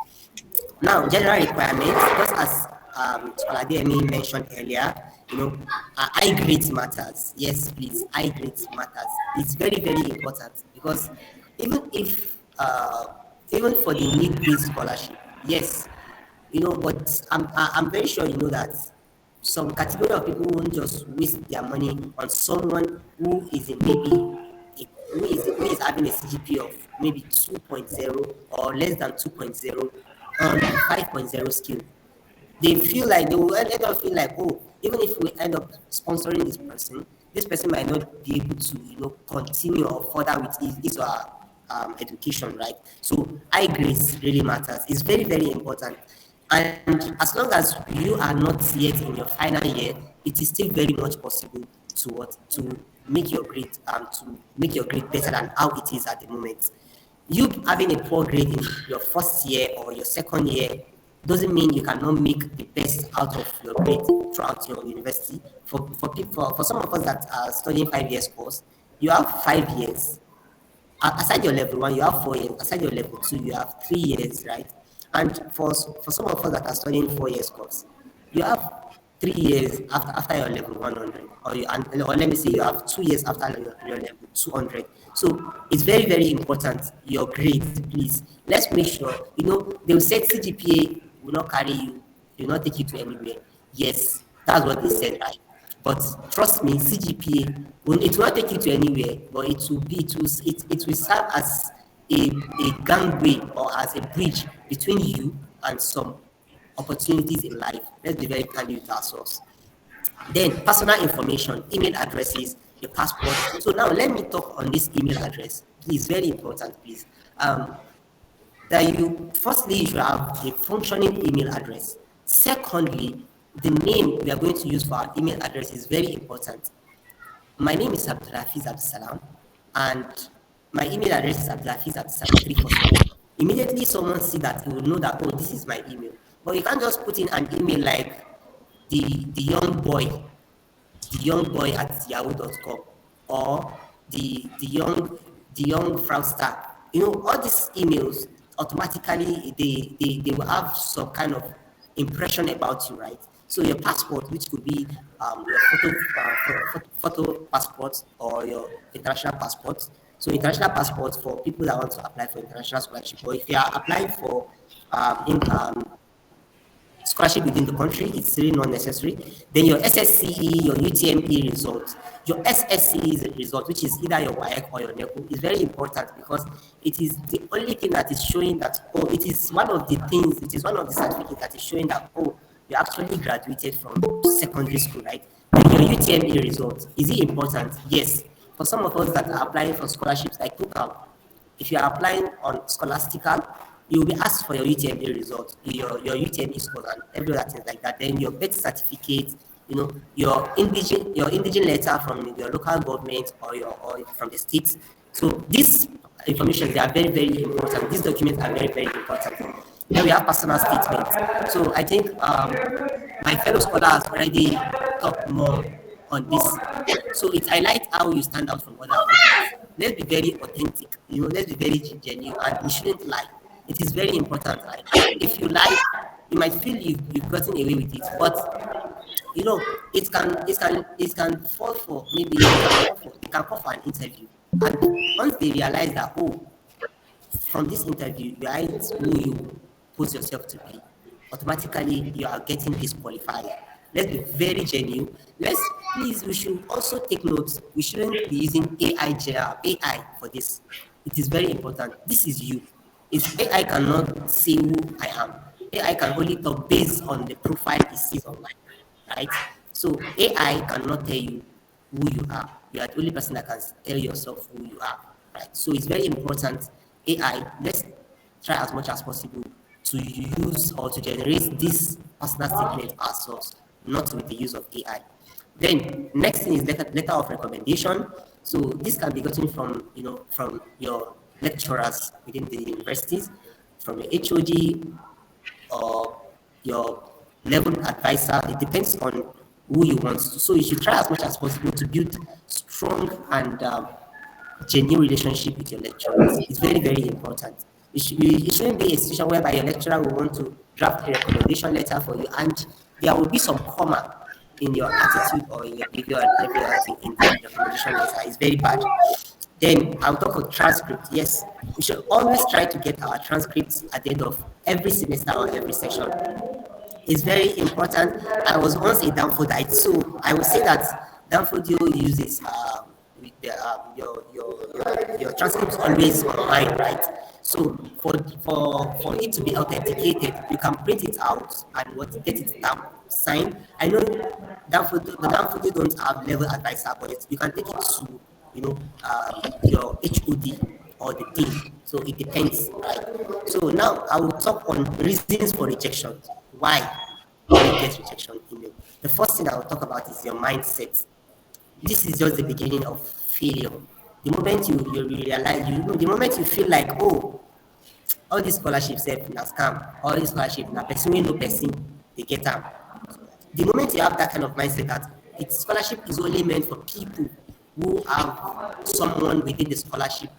Now, general requirements, just as Scholar Adeyemi mentioned earlier, high grades matters. Yes, please, high grades matters. It's very, very important, because even for the need-based scholarship, yes, but I'm very sure you know that some category of people won't just waste their money on someone who is having a CGP of maybe 2.0 or less than 2.0 on 5.0 skill. They will end up feel like, oh, even if we end up sponsoring this person might not be able to, continue or further with his or her education, right? So high grades really matters. It's very, very important. And as long as you are not yet in your final year, it is still very much possible to make your grade better than how it is at the moment. You having a poor grade in your first year or your second year doesn't mean you cannot make the best out of your grade throughout your university. For some of us that are studying 5 years course, you have 5 years. Aside your level 1, you have 4 years. Aside your level 2, you have 3 years, right? And for some of us that are studying 4 years course, you have 3 years after your level 100, or let me say you have 2 years after your level 200. So it's very, very important, your grades, please. Let's make sure, they will say CGPA will not carry you, will not take you to anywhere. Yes, that's what they said, right? But trust me, CGPA, it will not take you to anywhere, but it will serve as a gangway or as a bridge between you and some opportunities in life. Let's be very candid with ourselves. Then personal information, email addresses, your passport. So now let me talk on this email address. Please, very important, please. That you should have a functioning email address. Secondly, the name we are going to use for our email address is very important. My name is Abdulhafeez Abdulsalam, and my email address is Abdulhafeez347. Immediately someone see that, you will know that, oh, this is my email. But you can't just put in an email like the young boy at yahoo.com, or the young fraudster. All these emails automatically they will have some kind of impression about you, right? So your passport, which could be your photo passport or your international passport. So international passport for people that want to apply for international scholarship, or if you are applying for scholarship within the country, it's really not necessary. Then your SSCE, your UTME result, your SSCE result, which is either your WAEC or your NECO, is very important, because it is the only thing that is showing that, oh, it is one of the certificates that is showing that, oh, you actually graduated from secondary school, right? Then your UTME result, is it important? Yes. For some of us that are applying for scholarships like TOEFL, if you are applying on Scholastical, you will be asked for your UTME result, your UTME score, and every other things like that. Then your birth certificate, your indigent letter from your local government or from the state. So these information, they are very, very important. These documents are very, very important. Then we have personal statements. So I think my fellow scholar has already talked more on this. So it highlights how you stand out from other people. Let's be very authentic. Let's be very genuine, and we shouldn't lie. It is very important, right? If you lie, you might feel you've gotten away with it, but you know, it can fall for maybe they can call for an interview, and once they realize that, oh, from this interview you aren't who you pose yourself to be, automatically you are getting disqualified. Let's be very genuine. Please, we should also take notes. We shouldn't be using AI for this. It is very important. This is you. It's AI cannot say who I am. AI can only talk based on the profile it sees online, right? So AI cannot tell you who you are. You are the only person that can tell yourself who you are, right? So it's very important. AI, let's try as much as possible to use or to generate this personal statement ourselves, not with the use of AI. Then next thing is letter of recommendation. So this can be gotten from from your lecturers within the universities, from your HOD or your level advisor. It depends on who you want to. So you should try as much as possible to build strong and genuine relationship with your lecturers. It's very, very important. It shouldn't be a situation whereby your lecturer will want to draft a recommendation letter for you, and there will be some comma in your attitude or in your behavior and everything in the recommendation letter. It's very bad. Then I'll talk about transcript. Yes, we should always try to get our transcripts at the end of every semester or every session. It's very important. I was once a Danfodite, so I would say that Danfodio uses with the, your transcripts always online, right? So for it to be authenticated, you can print it out and get it down, signed. I know the Danfodio don't have level advisor, but you can take it to your HOD or the dean. So it depends, right? So now I will talk on reasons for rejection. Why you get rejection email? The first thing I will talk about is your mindset. This is just the beginning of failure. The moment you realize, the moment you feel like, oh, all these scholarships na scam, all these scholarships na person wey no person they get am. The moment you have that kind of mindset that scholarship is only meant for people who have someone within the scholarship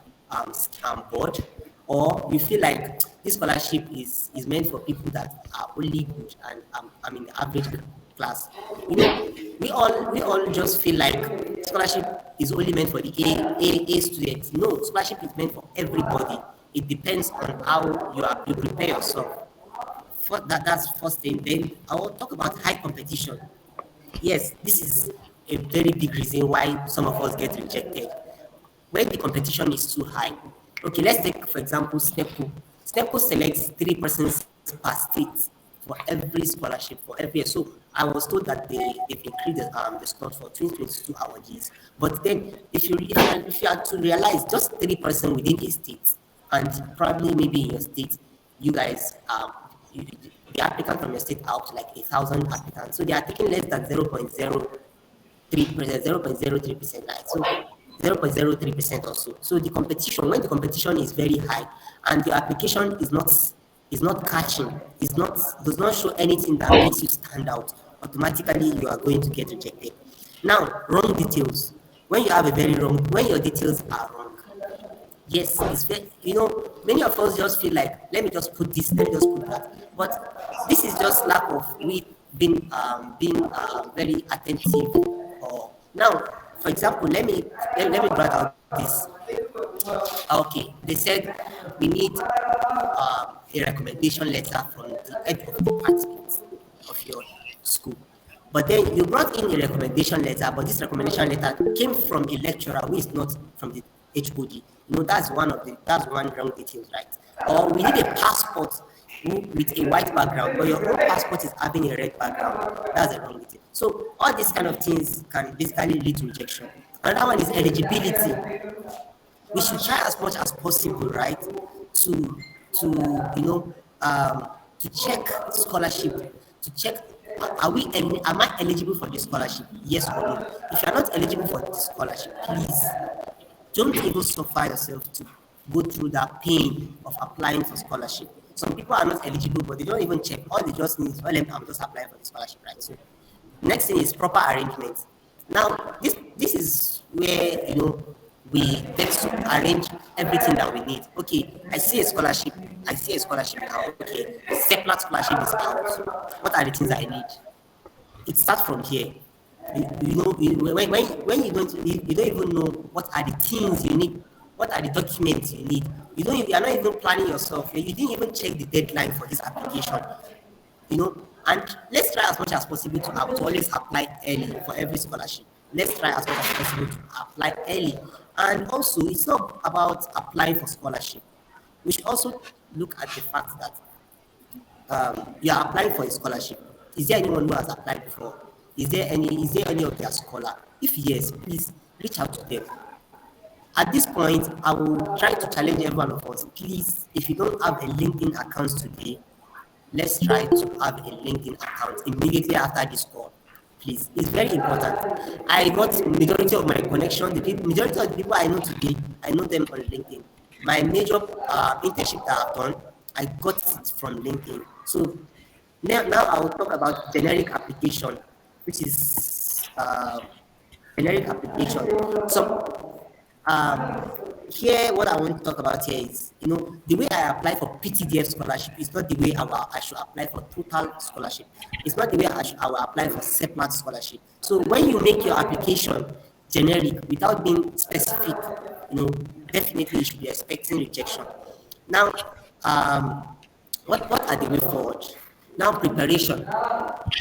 board, or you feel like this scholarship is meant for people that are only good and in the average class. We all just feel like scholarship is only meant for the A students. No, scholarship is meant for everybody. It depends on how you prepare yourself. That's first thing. Then I will talk about high competition. Yes, this is a very big reason why some of us get rejected. When the competition is too high. Okay, let's take, for example, SNEPO. SNEPO selects 3 persons per state for every scholarship, for every year. So I was told that they've increased the slot for 2022 awardees. But then if you are to realize just 3 persons within a state, and probably maybe in your state, you guys, the applicant from your state out like 1,000 applicants. So they are taking less than 0.03%, 0.03%, right? So 0.03% also. So the competition, when the competition is very high and the application is not catching, does not show anything that makes you stand out, automatically you are going to get rejected. Now, wrong details. When your details are wrong, yes, it's very, many of us just feel like, let me just put this, let me just put that. But this is just lack of being very attentive. Now, for example, let me draw out this. Okay, they said we need a recommendation letter from the head of the department of your school. But then you brought in a recommendation letter, but this recommendation letter came from a lecturer who is not from the HOD. That's one wrong details, right? Or we need a passport with a white background, but your own passport is having a red background. That's a wrong detail. So all these kind of things can basically lead to rejection. Another one is eligibility. We should try as much as possible, right, to check scholarship, to check am I eligible for the scholarship? Yes or no? If you are not eligible for the scholarship, please don't even suffer yourself to go through that pain of applying for scholarship. Some people are not eligible, but they don't even check. All they just need is, well, I'm just applying for the scholarship, right? So next thing is proper arrangement. Now, this is where we get to arrange everything that we need. Okay, I see a scholarship now. Okay, separate scholarship is out. What are the things I need? it starts from here. When you don't even know what are the things you need, what are the documents you need. You are not even planning yourself. You didn't even check the deadline for this application. And let's try as much as possible to always apply early for every scholarship. Let's try as much as possible to apply early. And also, it's not about applying for scholarship. We should also look at the fact that you are applying for a scholarship. Is there anyone who has applied before? Is there any of their scholar? If yes, please reach out to them. At this point, I will try to challenge every one of us. Please, if you don't have a LinkedIn account today, let's try to have a LinkedIn account immediately after this call. Please, it's very important. I got majority of my connection, majority of the people I know today, I know them on LinkedIn. My major internship that I've done, I got it from LinkedIn. So now I will talk about generic application, which is generic application. So here, what I want to talk about here is, the way I apply for PTDF scholarship is not the way I should apply for total scholarship. It's not the way I will apply for separate scholarship. So when you make your application generic without being specific, definitely you should be expecting rejection. Now, what are the way forward? Now, preparation.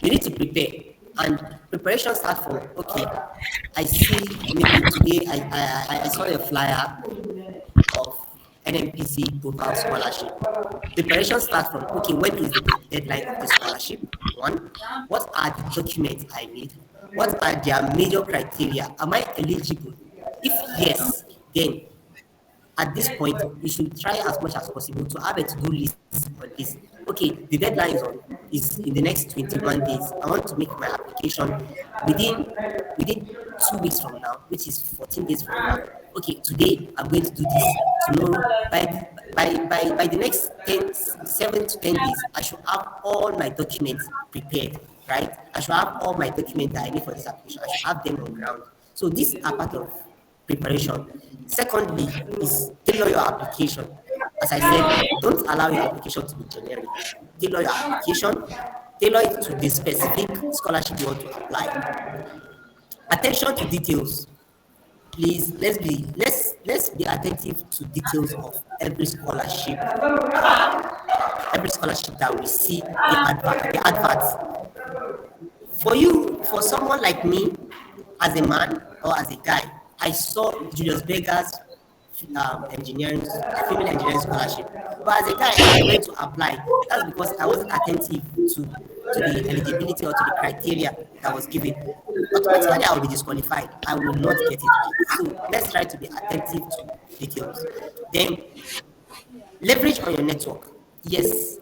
You need to prepare. And preparation starts from, okay, I see maybe today I saw a flyer of NMPC total scholarship. Preparation starts from, okay, when is the deadline of the scholarship? One, what are the documents I need? What are their major criteria? Am I eligible? If yes, then at this point, we should try as much as possible to have a to-do list on this. Okay, the deadline is in the next 21 days. I want to make my application within 2 weeks from now, which is 14 days from now. Okay, today I'm going to do this. Tomorrow, by the next 7 to 10 days, I should have all my documents prepared, right? I should have all my documents that I need for this application. I should have them on ground. So these are part of preparation. Secondly, is tailor your application. As I said, don't allow your application to be generic. Tailor your application, tailor it to the specific scholarship you want to apply. Attention to details. Please, let's be attentive to details of every scholarship. Every scholarship that we see the adverts. For someone like me, as a man or as a guy, I saw Julius Berger's female engineering scholarship. But as a guy, I went to apply. That's because I wasn't attentive to the eligibility or to the criteria that was given. Automatically, I will be disqualified. I will not get it right. So let's try to be attentive to details. Then, leverage on your network. Yes.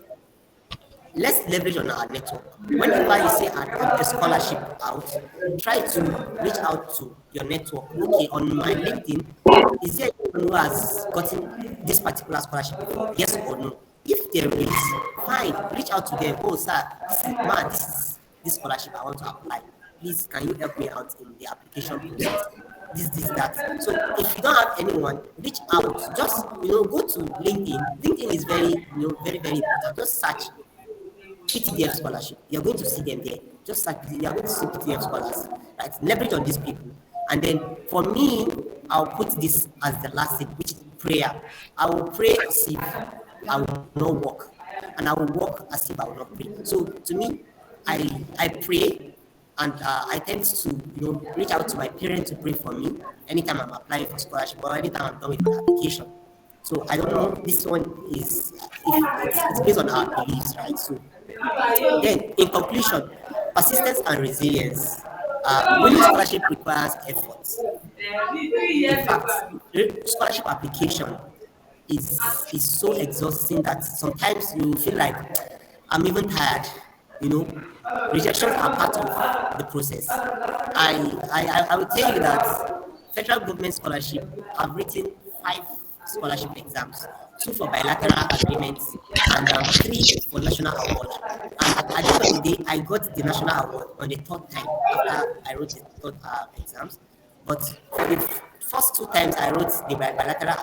Let's leverage on our network. Whenever you see a scholarship out, try to reach out to your network. Okay, on my LinkedIn, is there anyone who has gotten this particular scholarship before? Yes or no? If there is, fine, reach out to them. Oh, sir, this is this scholarship I want to apply. Please, can you help me out in the application process? This, that. So if you don't have anyone, reach out. Just go to LinkedIn. LinkedIn is very, very, very important. Just search PTDF scholarship. You're going to see them there. Just like you're going to see PTDF scholars, right? Leverage on these people. And then for me, I'll put this as the last thing, which is prayer. I will pray as if I will not walk, and I will walk as if I will not pray. So to me, I pray, and I tend to reach out to my parents to pray for me anytime I'm applying for scholarship or anytime I'm done with my application. So I don't know. This one is it's based on our beliefs, right? So then, in conclusion, persistence and resilience. Winning scholarship requires effort. In fact, scholarship application is so exhausting that sometimes you feel like I'm even tired. Rejections are part of the process. I will tell you that federal government scholarship have written 5 scholarship exams, 2 for bilateral agreements, and 3 for national award. And at the end of the day, I got the national award on the 3rd time after I wrote the 3rd exams. But for the first 2 times I wrote the bilateral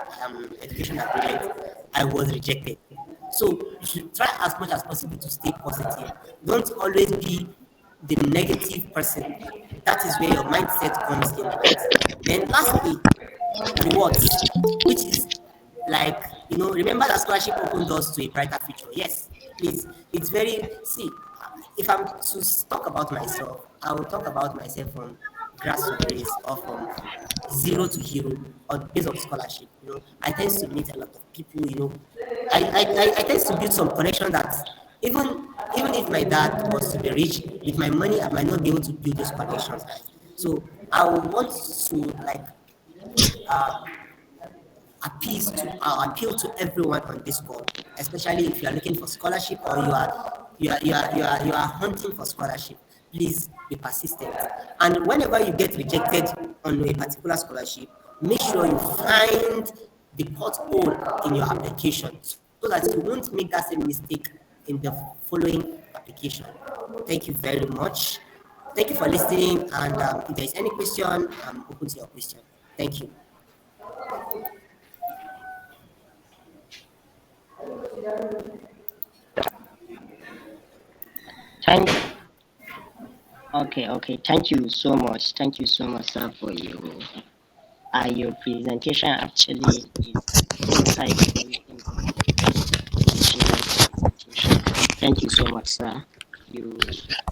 education agreement, I was rejected. So you should try as much as possible to stay positive. Don't always be the negative person. That is where your mindset comes in. Then lastly, rewards, which is like, remember that scholarship opened doors to a brighter future. Yes, please. It's very, see, if I'm to talk about myself, I will talk about myself from grass to grace or from zero to hero on base of scholarship. I tend to meet a lot of people, I tend to build some connection that even if my dad was to be rich, with my money, I might not be able to build those connections, right? So I would want to like uh, appeal to everyone on this call, especially if you are looking for scholarship or you are hunting for scholarship. Please be persistent. And whenever you get rejected on a particular scholarship, make sure you find the pothole in your application so that you won't make that same mistake in the following application. Thank you very much. Thank you for listening. And if there is any question, I'm open to your question. Thank you. Thank okay. Thank you so much. Thank you so much, sir, for your presentation. Actually, is insightful in presentation. Thank you so much, sir. You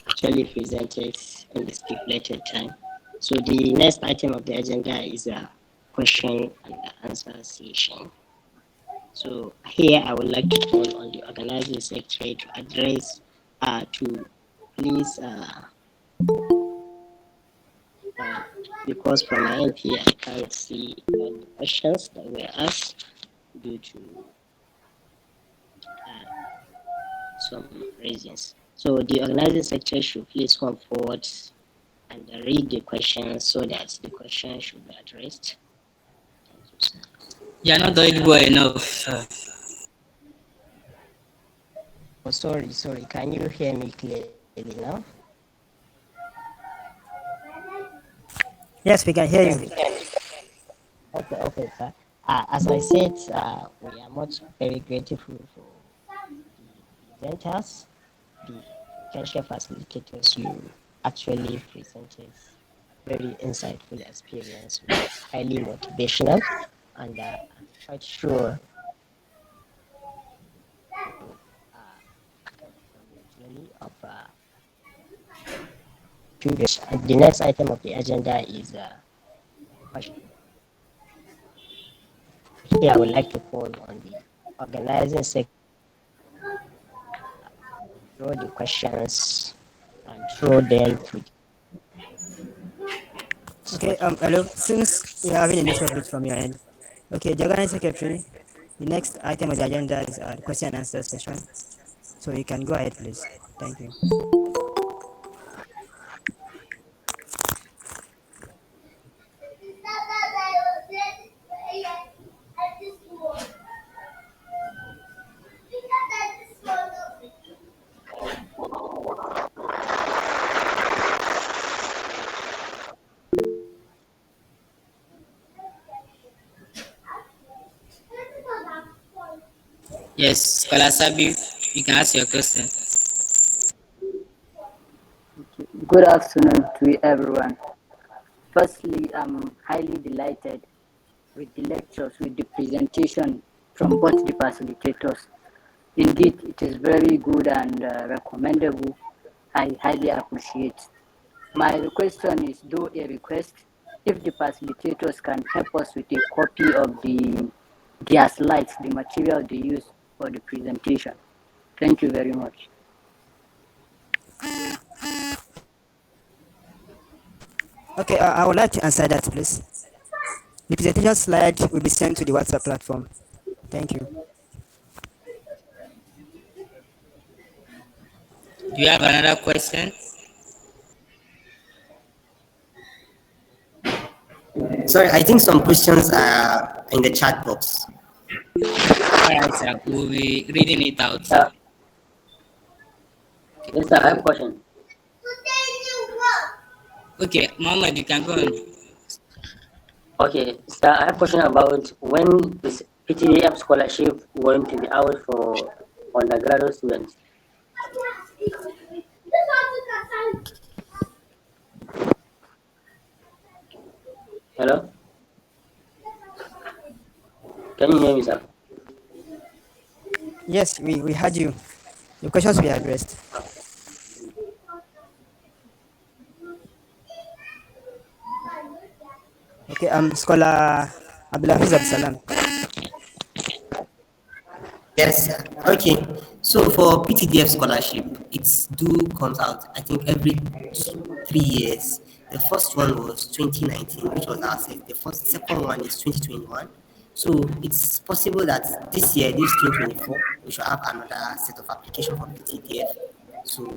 actually presented in the stipulated time. So the next item of the agenda is a question and answer session. So here I would like to call on the organizing secretary to address to please because from my end here I can't see the questions that were asked due to some reasons. So the organizing secretary should please come forward and read the questions so that the question should be addressed. Thank you, sir. You're not audible enough. Oh, sorry. Can you hear me clearly now? Yes, we can hear you. Okay, sir. As I said, we are much very grateful for the presenters, the potential facilitators. You actually presented very insightful experience, which is highly motivational, and I'm quite sure journey of previous. The next item of the agenda is question. Here, I would like to call on the organizing sector draw the questions and throw them to Okay, hello. Since you're having a network glitch from your end, okay, the organizing secretary, the next item on the agenda is the question and answer session. So you can go ahead, please. Thank you. Yes, Scholar Sabi, you can ask your question. Good afternoon to everyone. Firstly, I'm highly delighted with the lectures, with the presentation from both the facilitators. Indeed, it is very good and recommendable. I highly appreciate. My question is, though a request, if the facilitators can help us with a copy of their slides, the material they use for the presentation. Thank you very much. Okay, I would like to answer that, please. The presentation slide will be sent to the WhatsApp platform. Thank you. Do you have another question? Sorry, I think some questions are in the chat box. All right, sir. We'll be reading it out. Yes, sir, I have a question. Okay, Mohammed, you can go on. Okay, sir, I have a question about when is PTDF scholarship going to be out for undergraduate students? Hello? Can you hear me, sir? Yes, we had you. Your questions were addressed. Okay, Scholar Abdulhafeez Abdulsalam. Yes, sir. Okay. So for PTDF scholarship, it's due comes out, I think, every 3 years. The first one was 2019, which was our set. The second one is 2021. So it's possible that this year, this 2024, we should have another set of application for PTDF. So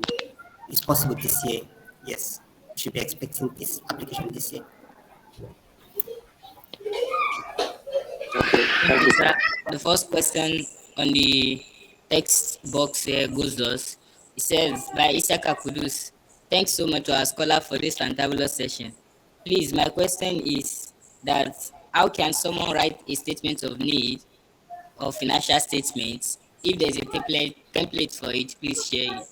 it's possible this year. Yes, we should be expecting this application this year. Okay, Thank thank you, you, sir. sir. The first question on the text box here goes thus. It says, by Isaka Kudus, thanks so much to our scholar for this fantabulous session. Please, my question is that how can someone write a statement of need or financial statements? If there's a template for it, please share it.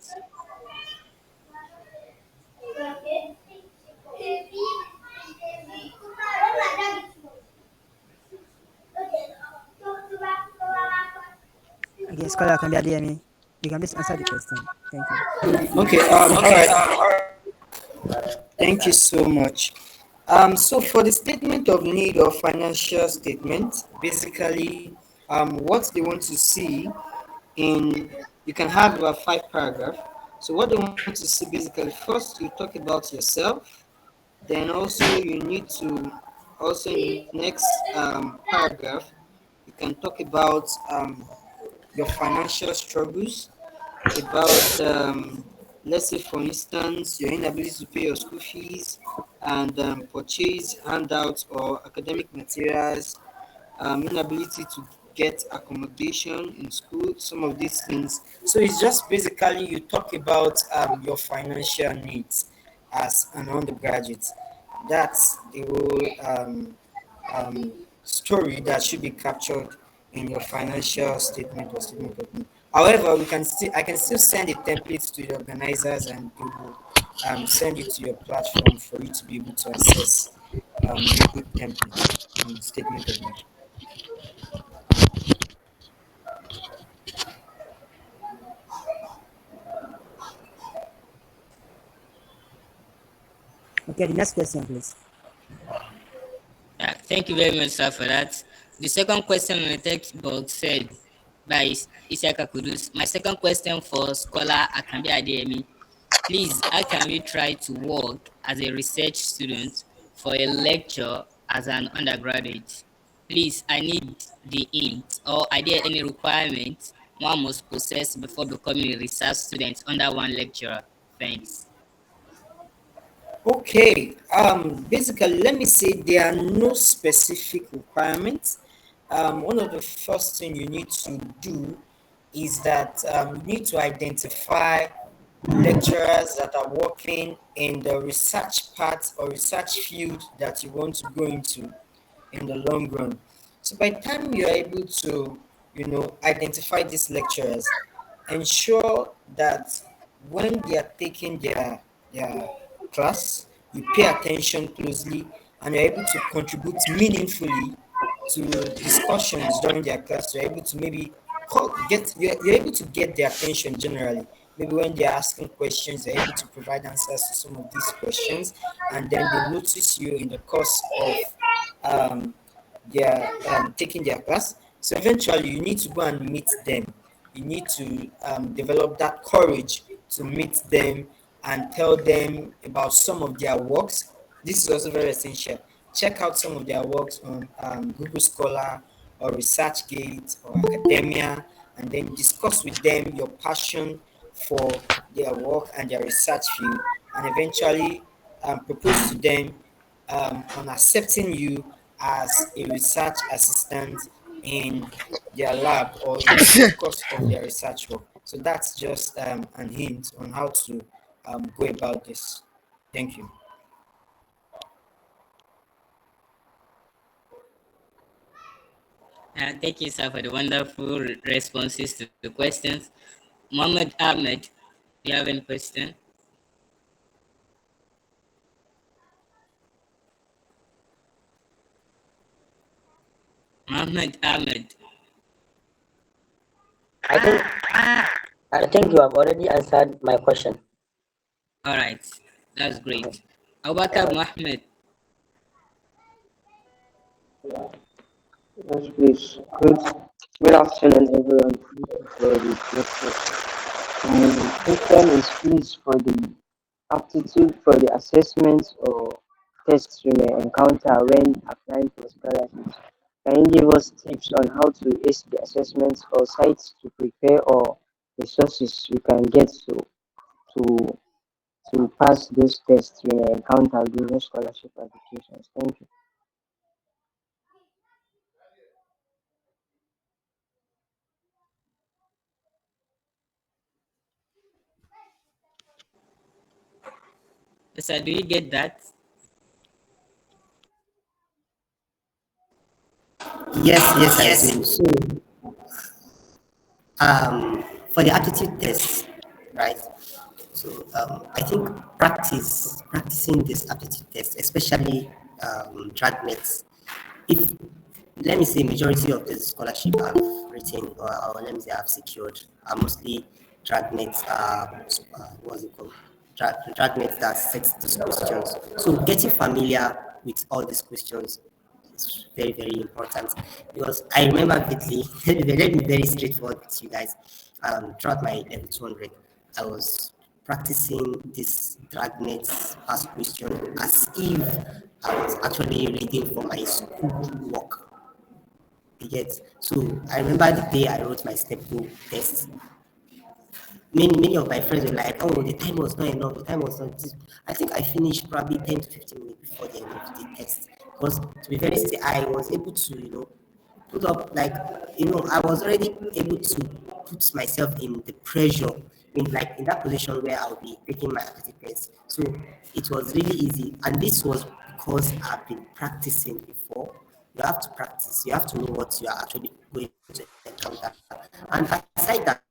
Okay, Scholar Adeyemi, you can please answer the question. Thank you. Okay, all right. Thank you so much. So for the statement of need or financial statement, basically, what they want to see in, you can have about 5 paragraphs. So what they want to see basically, first you talk about yourself, then also you need to, also in the next paragraph, you can talk about your financial struggles, about let's say for instance your inability to pay your school fees and purchase handouts or academic materials, inability to get accommodation in school, some of these things. So it's just basically you talk about your financial needs as an undergraduate. That's the whole story that should be captured in your financial statement or statement of need. However, I can still send a template to the organizers and they will send it to your platform for you to be able to access a good template on statement of need. Okay, the next question, please. Thank you very much, sir, for that. The second question on the text box said by Isaka Kudus. My second question for Scholar Akanbi Adeyemi. Please, how can we try to work as a research student for a lecture as an undergraduate? Please, I need the hint, or are there any requirements one must possess before becoming a research student under one lecturer? Thanks. Okay, basically, let me say there are no specific requirements. One of the first thing you need to do is that you need to identify lecturers that are working in the research part or research field that you want to go into in the long run. So by the time you're able to, identify these lecturers, ensure that when they are taking their class, you pay attention closely and you're able to contribute meaningfully to discussions during their class. You're able to maybe you're able to get their attention generally. Maybe when they're asking questions, they're able to provide answers to some of these questions, and then they notice you in the course of um, their taking their class. So eventually, you need to go and meet them. You need to develop that courage to meet them and tell them about some of their works. This is also very essential. Check out some of their works on Google Scholar or ResearchGate or Academia, and then discuss with them your passion for their work and their research field, and eventually propose to them on accepting you as a research assistant in their lab or in the focus of their research work. So that's just an hint on how to go about this. Thank you. Thank you, sir, for the wonderful responses to the questions. Mohammed Ahmed, do you have any question? Mohammed Ahmed. I think I think you have already answered my question. All right, that's great. Abubakar Mohammed. Yes, please. Good afternoon, everyone. Thank you for the lecture. My question is, please, for the aptitude for the assessments or tests we may encounter when applying for scholarships. Can you give us tips on how to ace the assessments or sites to prepare or resources we can get to to pass those tests we may encounter during scholarship applications? Thank you. Sir, do you get that? Yes, I do. So, for the aptitude test, right? So, I think practicing this aptitude test, especially dragmates, if let me say majority of the scholarship I've written or let me say I've secured are mostly dragmates, what's it called? Dragmates that set these questions. So getting familiar with all these questions is very, very important because I remember vividly, let me be very straightforward with you guys. Throughout my level 200, I was practicing this dragmates past question as if I was actually reading for my school work. You get so I remember the day I wrote my step 2 test. Many of my friends were like, "Oh, the time was not enough. The time was not." This. I think I finished probably 10 to 15 minutes before the end of the test. Because to be very sincere, I was able to put up like I was already able to put myself in the pressure in that position where I'll be taking my aptitude test. So it was really easy, and this was because I've been practicing before. You have to practice. You have to know what you are actually going to encounter. And aside that,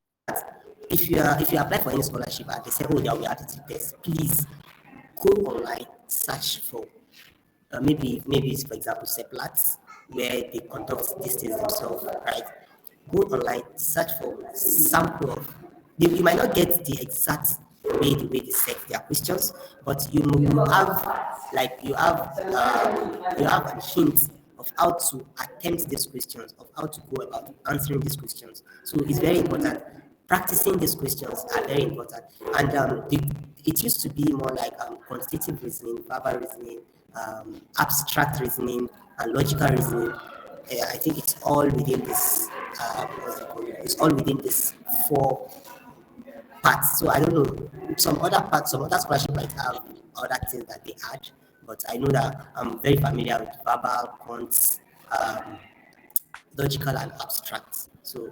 if you apply for any scholarship and they say, oh, there will be aptitude test, please go online, search for maybe it's, for example, seplats where they conduct these things themselves, right? Go online, search for sample of. You might not get the exact way they set their questions, but you have a hint of how to attempt these questions, of how to go about answering these questions. So it's very important. Practicing these questions are very important, and it used to be more like quantitative reasoning, verbal reasoning, abstract reasoning, and logical reasoning. I think it's all within this. It's all within this four parts. So I don't know. Some other scholarship might have other things that they add, but I know that I'm very familiar with verbal, quants, um, logical, and abstract. So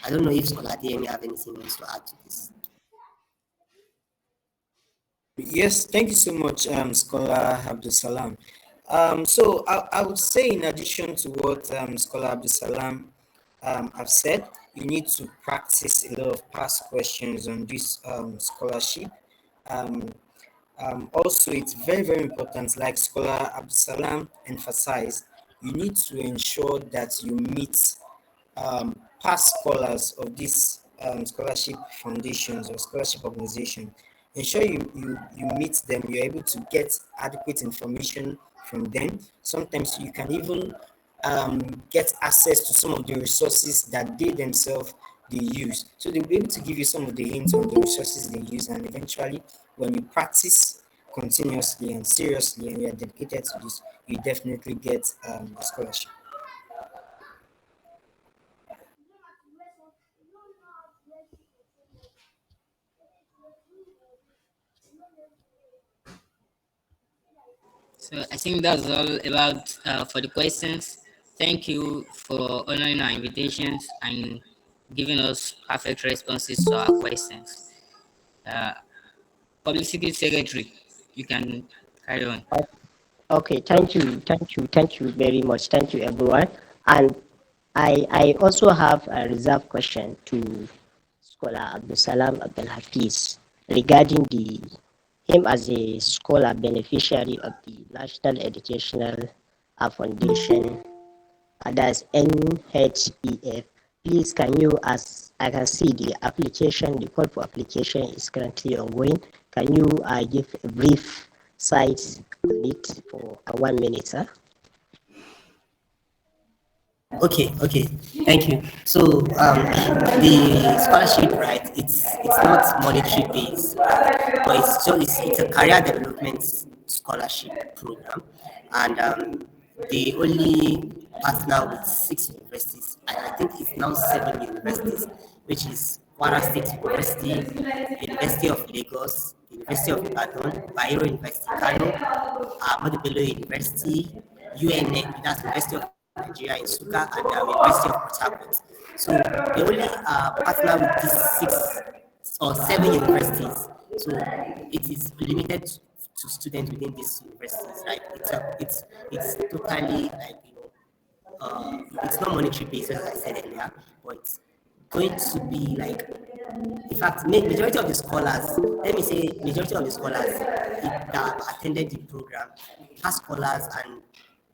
I don't know if Scholar Adeyemi have anything else to add to this. Yes, thank you so much, Scholar Abdulsalam. So I would say, in addition to what Scholar Abdulsalam have said, you need to practice a lot of past questions on this scholarship. Um, Also, it's very, very important, like Scholar Abdulsalam emphasized, you need to ensure that you meet past scholars of these scholarship foundations or scholarship organization. Ensure you meet them, you're able to get adequate information from them. Sometimes you can even get access to some of the resources that they themselves they use. So they'll be able to give you some of the hints on the resources they use, and eventually, when you practice continuously and seriously and you're dedicated to this, you definitely get a scholarship. So I think that's all about for the questions. Thank you for honoring our invitations and giving us perfect responses to our questions. Uh, Publicity Secretary, you can carry on. Okay, thank you very much. Thank you, everyone. And I also have a reserved question to Scholar Abdulsalam Abdulhafeez regarding him as a scholar beneficiary of the National Educational Foundation that's NHEF. Please, can you, as I can see the application, the call for application is currently ongoing. Can you give a brief sight on it for 1 minute, sir? Okay, thank you. So the scholarship, right? It's not monetary based, but it's a career development scholarship program, and they only partner with 6 universities. I think it's now 7 universities, which is Kwara State University, University of Lagos, University of Ibadan, Bayero University Kano, Bello University, UNN, that's University of Nigeria in Suka, and University of Port Harcourt. So they only partner with these 6 or 7 universities. So it is limited to students within these universities, right? It's totally like it's not monetary based as I said earlier, but it's going to be like, in fact, majority of the scholars, let me say, majority of the scholars that have attended the program, past scholars and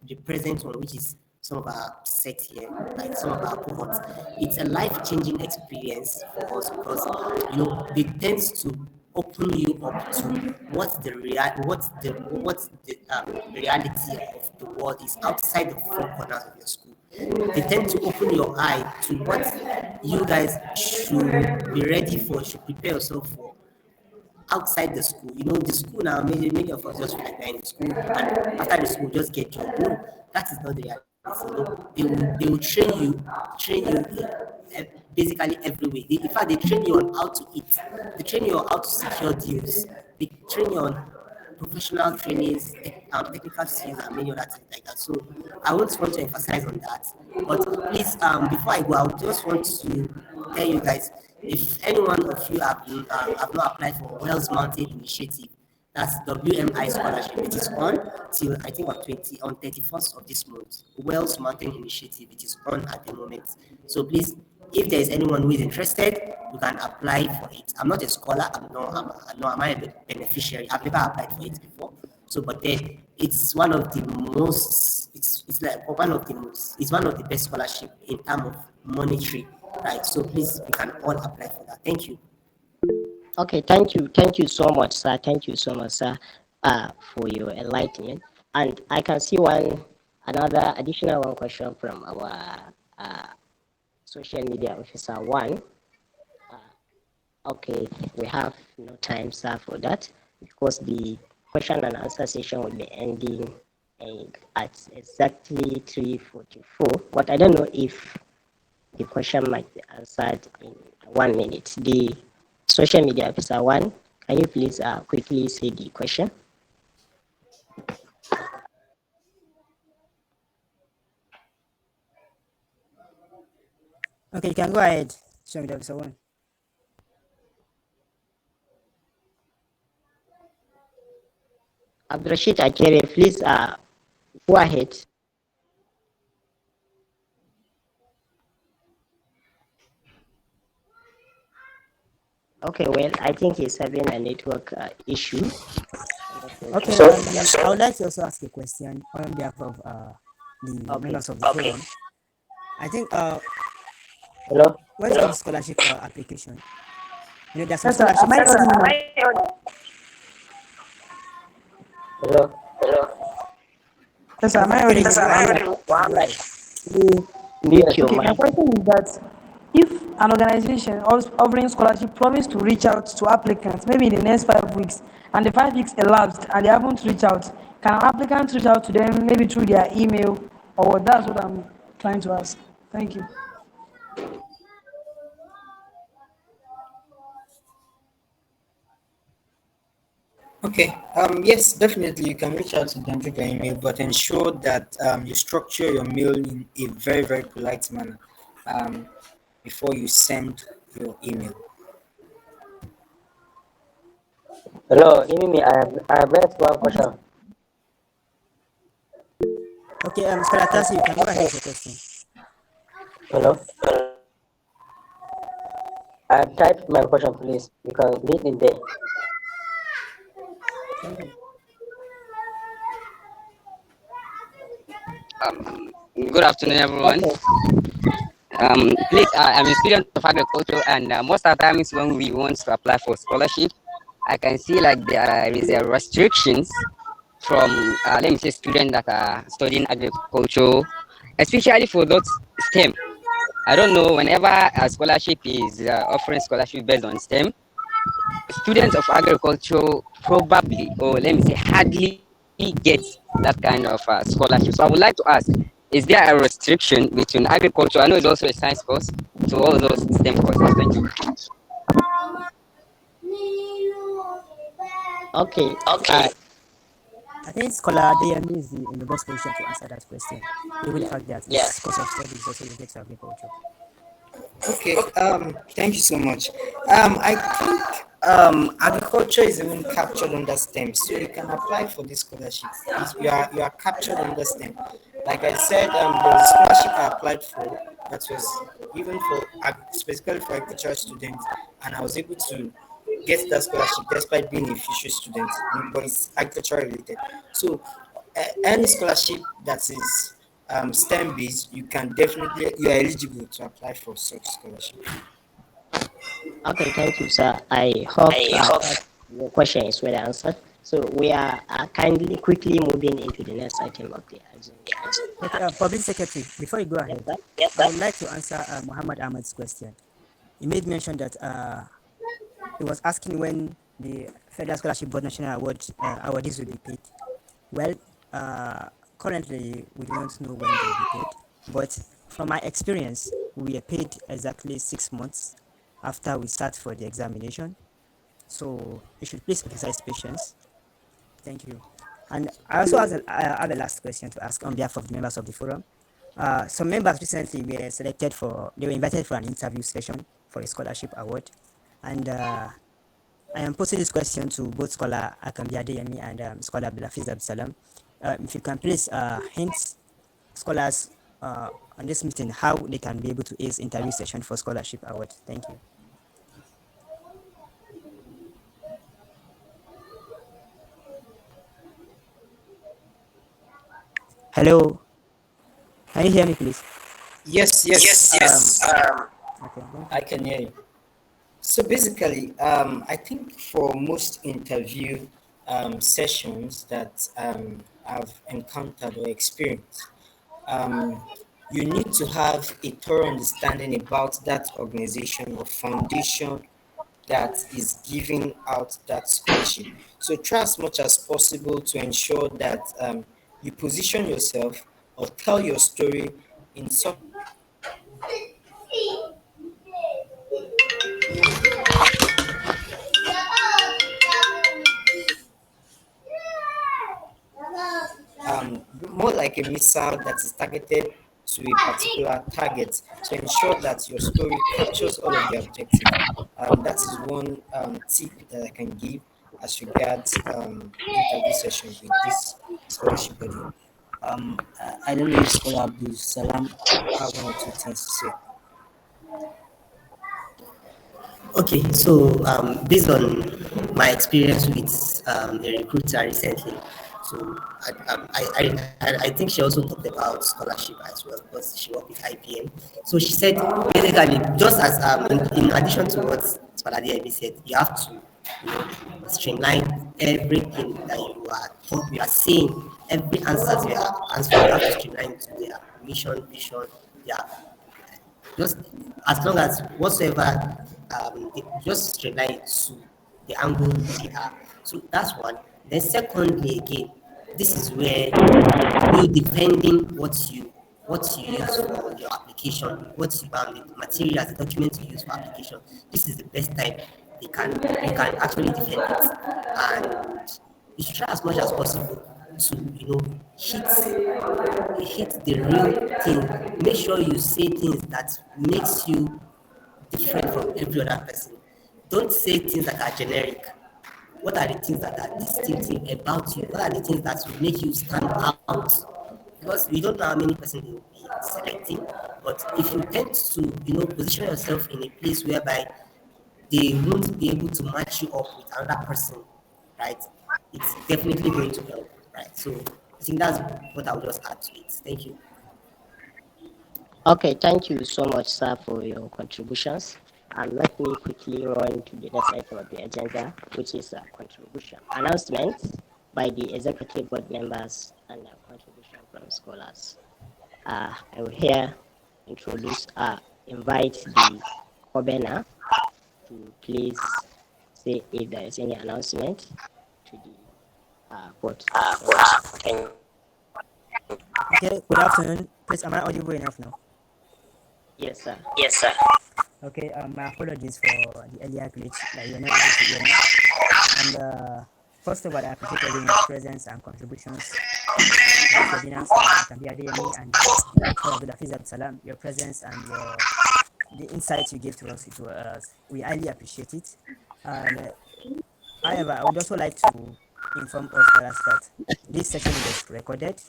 the present one, which is some of our set here, like some of our cohorts, it's a life-changing experience for us because they tend to open you up to what the reality of the world is outside the four corners of your school. They tend to open your eye to what you guys should be ready for, should prepare yourself for outside the school. The school now, many of us just feel like they're in the school, and after the school, just get job. No, that is not the reality. They will train you basically every way. In fact, they train you on how to eat. They train you on how to secure deals. They train you on professional trainings, technical skills, and many other things like that. So I would want to emphasize on that. But please, before I go, I just want to tell you guys, if any one of you have not applied for Wells Mountain Initiative, that's WMI scholarship. It is on till I think on 31st of this month. Wells Mountain Initiative. It is on at the moment. So please, if there is anyone who is interested, you can apply for it. I'm not a scholar. I'm a beneficiary. I've never applied for it before. So, but then it's one of the most. It's like one of the most. It's one of the best scholarship in terms of monetary, right? So please, you can all apply for that. Thank you. Okay, thank you so much, sir. Thank you so much, sir, for your enlightenment. And I can see another additional one question from our social media officer one. Okay, we have no time, sir, for that because the question and answer session will be ending at exactly 3:44. But I don't know if the question might be answered in 1 minute. The social media officer one, can you please quickly say the question? Okay, you can go ahead. Show me the episode one. Abdurrashid Akere, please go ahead. Okay, well, I think he's having a network issue. Okay, I would like to also ask a question on behalf of the members of the forum. I think Hello? what's the scholarship application? There's some Yes, sir. scholarships. Hello? Yes, sir. Am I audible? Mute your Okay, my mic. question is that if an organization offering scholarship promised to reach out to applicants maybe in the next 5 weeks, and the 5 weeks elapsed and they haven't reached out, can an applicant reach out to them maybe through their email or what? That's what I'm trying to ask. Thank you. Okay. Yes, definitely. You can reach out to them through their email, but ensure that you structure your mail in a very, very polite manner before you send your email. Hello, Mimi, I have one question. Okay, Scholar Tasi, you can go ahead with your question. Hello? I typed my question, please. You can read it there. Good afternoon, everyone. Okay. Please, I'm a student of agriculture, and most of the times when we want to apply for scholarship, I can see like there is a restrictions from, let me say, students that are studying agriculture, especially for those STEM. I don't know, whenever a scholarship is offering scholarship based on STEM, students of agriculture probably, or let me say, hardly get that kind of scholarship. So I would like to ask, is there a restriction between agriculture? I know it's also a science course, to all those STEM courses. Thank you. Okay. Okay. I think Scholar Adeyemi is in the best position to answer that question, given the fact that Yeah. his course of study is also related to agriculture. Okay, thank you so much. I think agriculture is even captured under STEM, so you can apply for this scholarship. You are captured under STEM. Like I said, there was a scholarship I applied for that was even for specifically for agricultural students, and I was able to get that scholarship despite being a fishery student, but it's agriculture related. So any scholarship that is STEM based, you are eligible to apply for such scholarship. Okay, thank you, sir. I hope I hope. that your question is well answered. So we are kindly quickly moving into the next item of the agenda. Okay, Public Secretary, before you go Yes, ahead, sir. I would like to answer Muhammad Ahmad's question. He made mention that he was asking when the Federal Scholarship Board National Award awardees will be paid. Well, currently we do not know when they will be paid, but from my experience, we are paid exactly 6 months after we start for the examination. So you should please exercise patience. Thank you. And I also have a last question to ask on behalf of the members of the forum. Some members recently they were invited for an interview session for a scholarship award. And I am posing this question to both Scholar Akanbi Adeyemi and Scholar Abdulhafeez Abdulsalam. If you can please hint scholars on this meeting how they can be able to ace interview session for scholarship award. Thank you. Hello, can you hear me, please? Yes, Yes, yes, yes. Okay, thank you. I can hear you. So basically, I think for most interview sessions that I've encountered or experienced, um, you need to have a thorough understanding about that organization or foundation that is giving out that scholarship. So try as much as possible to ensure that you position yourself or tell your story in such more like a missile that is targeted to a particular target to ensure that your story captures all of the objectives. That is one tip that I can give as regards interview sessions with this scholarship body. I don't know if Scholar Abdulsalam have one or two things to say. Okay, so based on my experience with a recruiter recently, so I think she also talked about scholarship as well because she worked with IPM. So she said basically, just as in addition to what Spaladi said, you have to streamline everything that you are saying, every answers you are answering, you have to streamline to their mission, vision, their just as long as whatsoever they just streamline it to the angle they are. So that's one. Then secondly again, this is where you defending what you use for your application, what you the materials, the documents you use for application. This is the best time they can actually defend it. And you should try as much as possible to hit the real thing. Make sure you say things that makes you different from every other person. Don't say things that are generic. What are the things that are distinctive about you? What are the things that will make you stand out? Because we don't know how many persons they will be selecting, but if you tend to position yourself in a place whereby they won't be able to match you up with another person, right? It's definitely going to help, right? So I think that's what I would just add to it. Thank you. Okay, thank you so much, sir, for your contributions. And let me quickly run to the next item of the agenda, which is contribution announcement by the executive board members and contribution from scholars. I will here invite the Kobena to please say if there is any announcement to the board. Thank you. Okay, good afternoon. Please, am I audible enough now? Yes, sir. Okay, my apologies for the earlier glitch that you were not able to hear me. And first of all, I appreciate everyone's presence and contributions to today's webinar. Akanbi Adeyemi and Abdulhafeez Abdulsalam, your presence and the insights you gave to us, we highly appreciate it. And however, I would also like to inform all scholars that this session was recorded,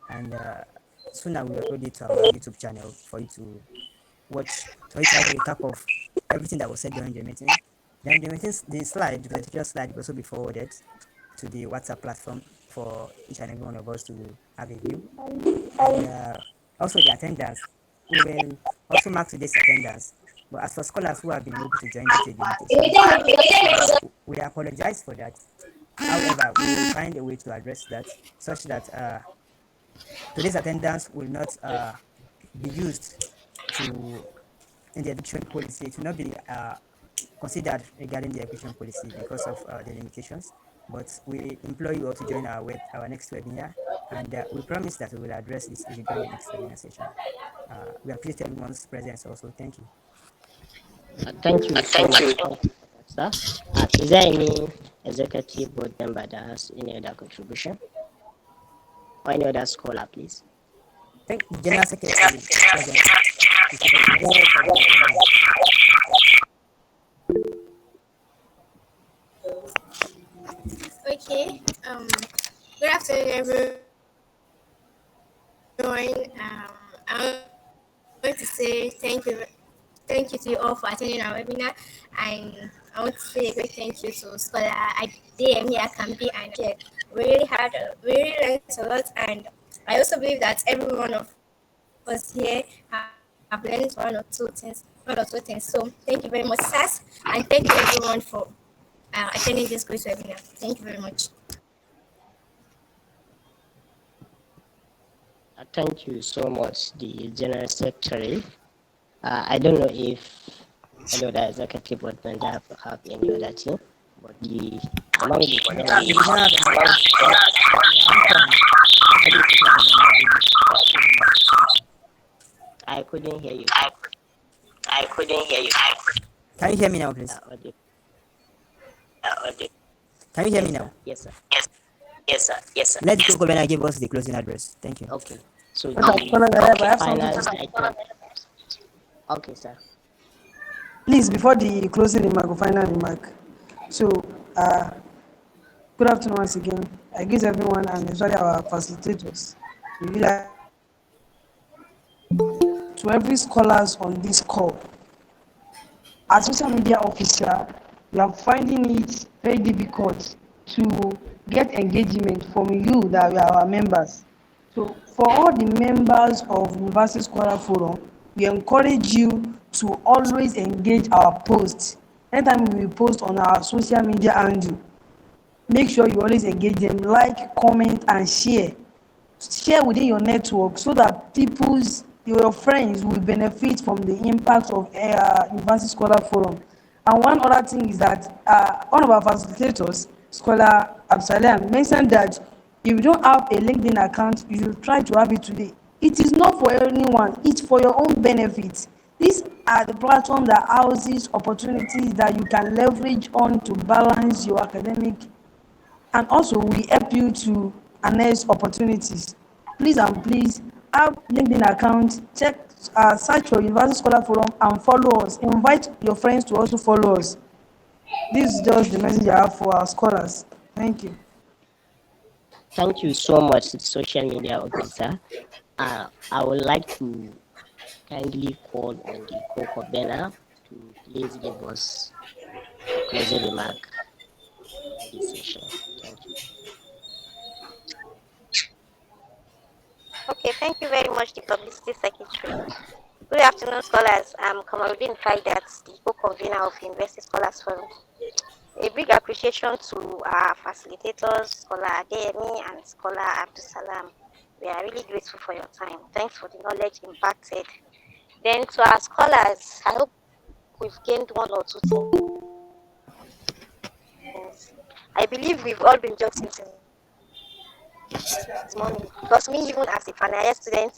and soon I will upload it to our YouTube channel for you to watch, for you to have a recap of everything that was said during the meeting. Then the slide, the presentation slide, will also be forwarded to the WhatsApp platform for each and every one of us to have a view. And also the attendance, we will also mark today's attendance. But as for scholars who have been able to join due to limitations, we apologize for that. However, we will find a way to address that such that today's attendance will not be used to in the education policy. It will not be considered regarding the education policy because of the limitations. But we implore you all to join our next webinar, and we promise that we will address this issue during the next webinar session. We appreciate everyone's presence also. Thank you. Thank you so much, sir. Is there any executive board member that has any other contribution? Or any other scholar, please? I think the General Secretary is present. Okay. Good afternoon, everyone. I want to say thank you to you all for attending our webinar, and I want to say a great thank you to Scholar Adeyemi Akanbi and Jed. We really learned a lot, and I also believe that every one of us here have learned one or two things. So thank you very much, Sas, and thank you everyone for attending this great webinar. Thank you very much. Thank you so much, the General Secretary. I don't know if any other executive board member have any other thing, but among the I couldn't hear you. Can you hear me now, please? Can you hear me now? Yes, sir. Let the governor give us the closing address. Thank you. Okay. So Okay, okay, sir. Please, before the closing remark or final remark, so good afternoon once again. I greet everyone and especially our facilitators. We really like to every scholars on this call. As social media officer, we are finding it very difficult to get engagement from you that we are our members. So for all the members of University Scholar Forum, we encourage you to always engage our posts. Anytime we post on our social media handle, make sure you always engage them, like, comment, and share within your network so that your friends will benefit from the impact of University Scholar Forum. And one other thing is that one of our facilitators, Scholar Abdulsalam, mentioned that if you don't have a LinkedIn account, you should try to have it today. It is not for anyone, it's for your own benefit. These are the platform that houses opportunities that you can leverage on to balance your academic, and also we help you to harness opportunities. Please and please have LinkedIn account, search for University Scholar Forum and follow us. Invite your friends to also follow us. This is just the message I have for our scholars. Thank you. Thank you so much, social media officer. I would like to kindly call on the co-convener to please give us a closing remark in this session. Thank you. Okay, thank you very much, the Publicity Secretary. Good afternoon, scholars. I'm Kamaruddin Faidat, the co-convener of University Scholars Forum. A big appreciation to our facilitators, Scholar Adeyemi and Scholar Abdulsalam. We are really grateful for your time. Thanks for the knowledge imparted. Then to our scholars, I hope we've gained one or two things. I believe we've all been jotting this morning because me, even as a final year student,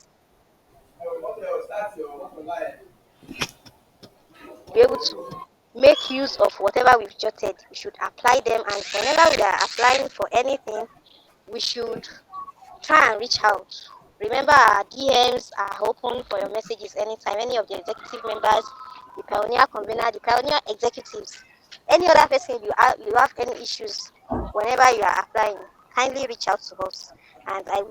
be able to make use of whatever we've jotted. We should apply them, and whenever we are applying for anything, we should try and reach out. Remember, our DMs are open for your messages anytime. Any of the executive members, the pioneer convener, the pioneer executives, any other person you have any issues whenever you are applying, kindly reach out to us. And I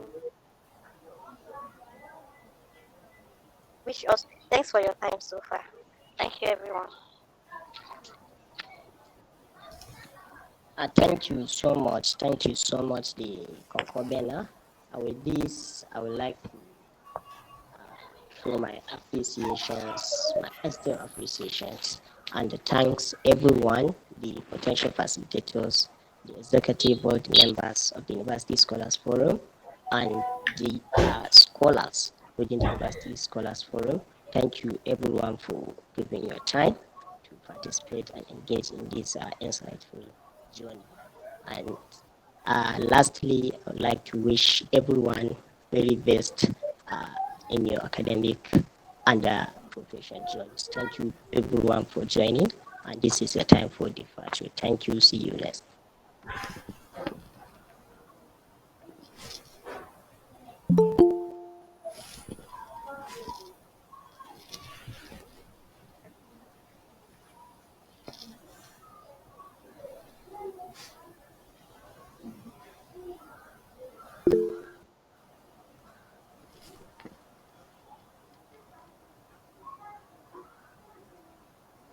wish us thanks for your time so far. Thank you, everyone. Thank you so much. Thank you so much, the Concobena. With this, I would like to show my appreciations, my sincere appreciations, and thanks everyone, the potential facilitators, the executive board members of the University Scholars Forum, and the scholars within the University Scholars Forum. Thank you everyone for giving your time to participate and engage in this insightful journey. And lastly, I would like to wish everyone very best in your academic and professional journeys. Thank you everyone for joining, and this is your time for departure. Thank you. See you next.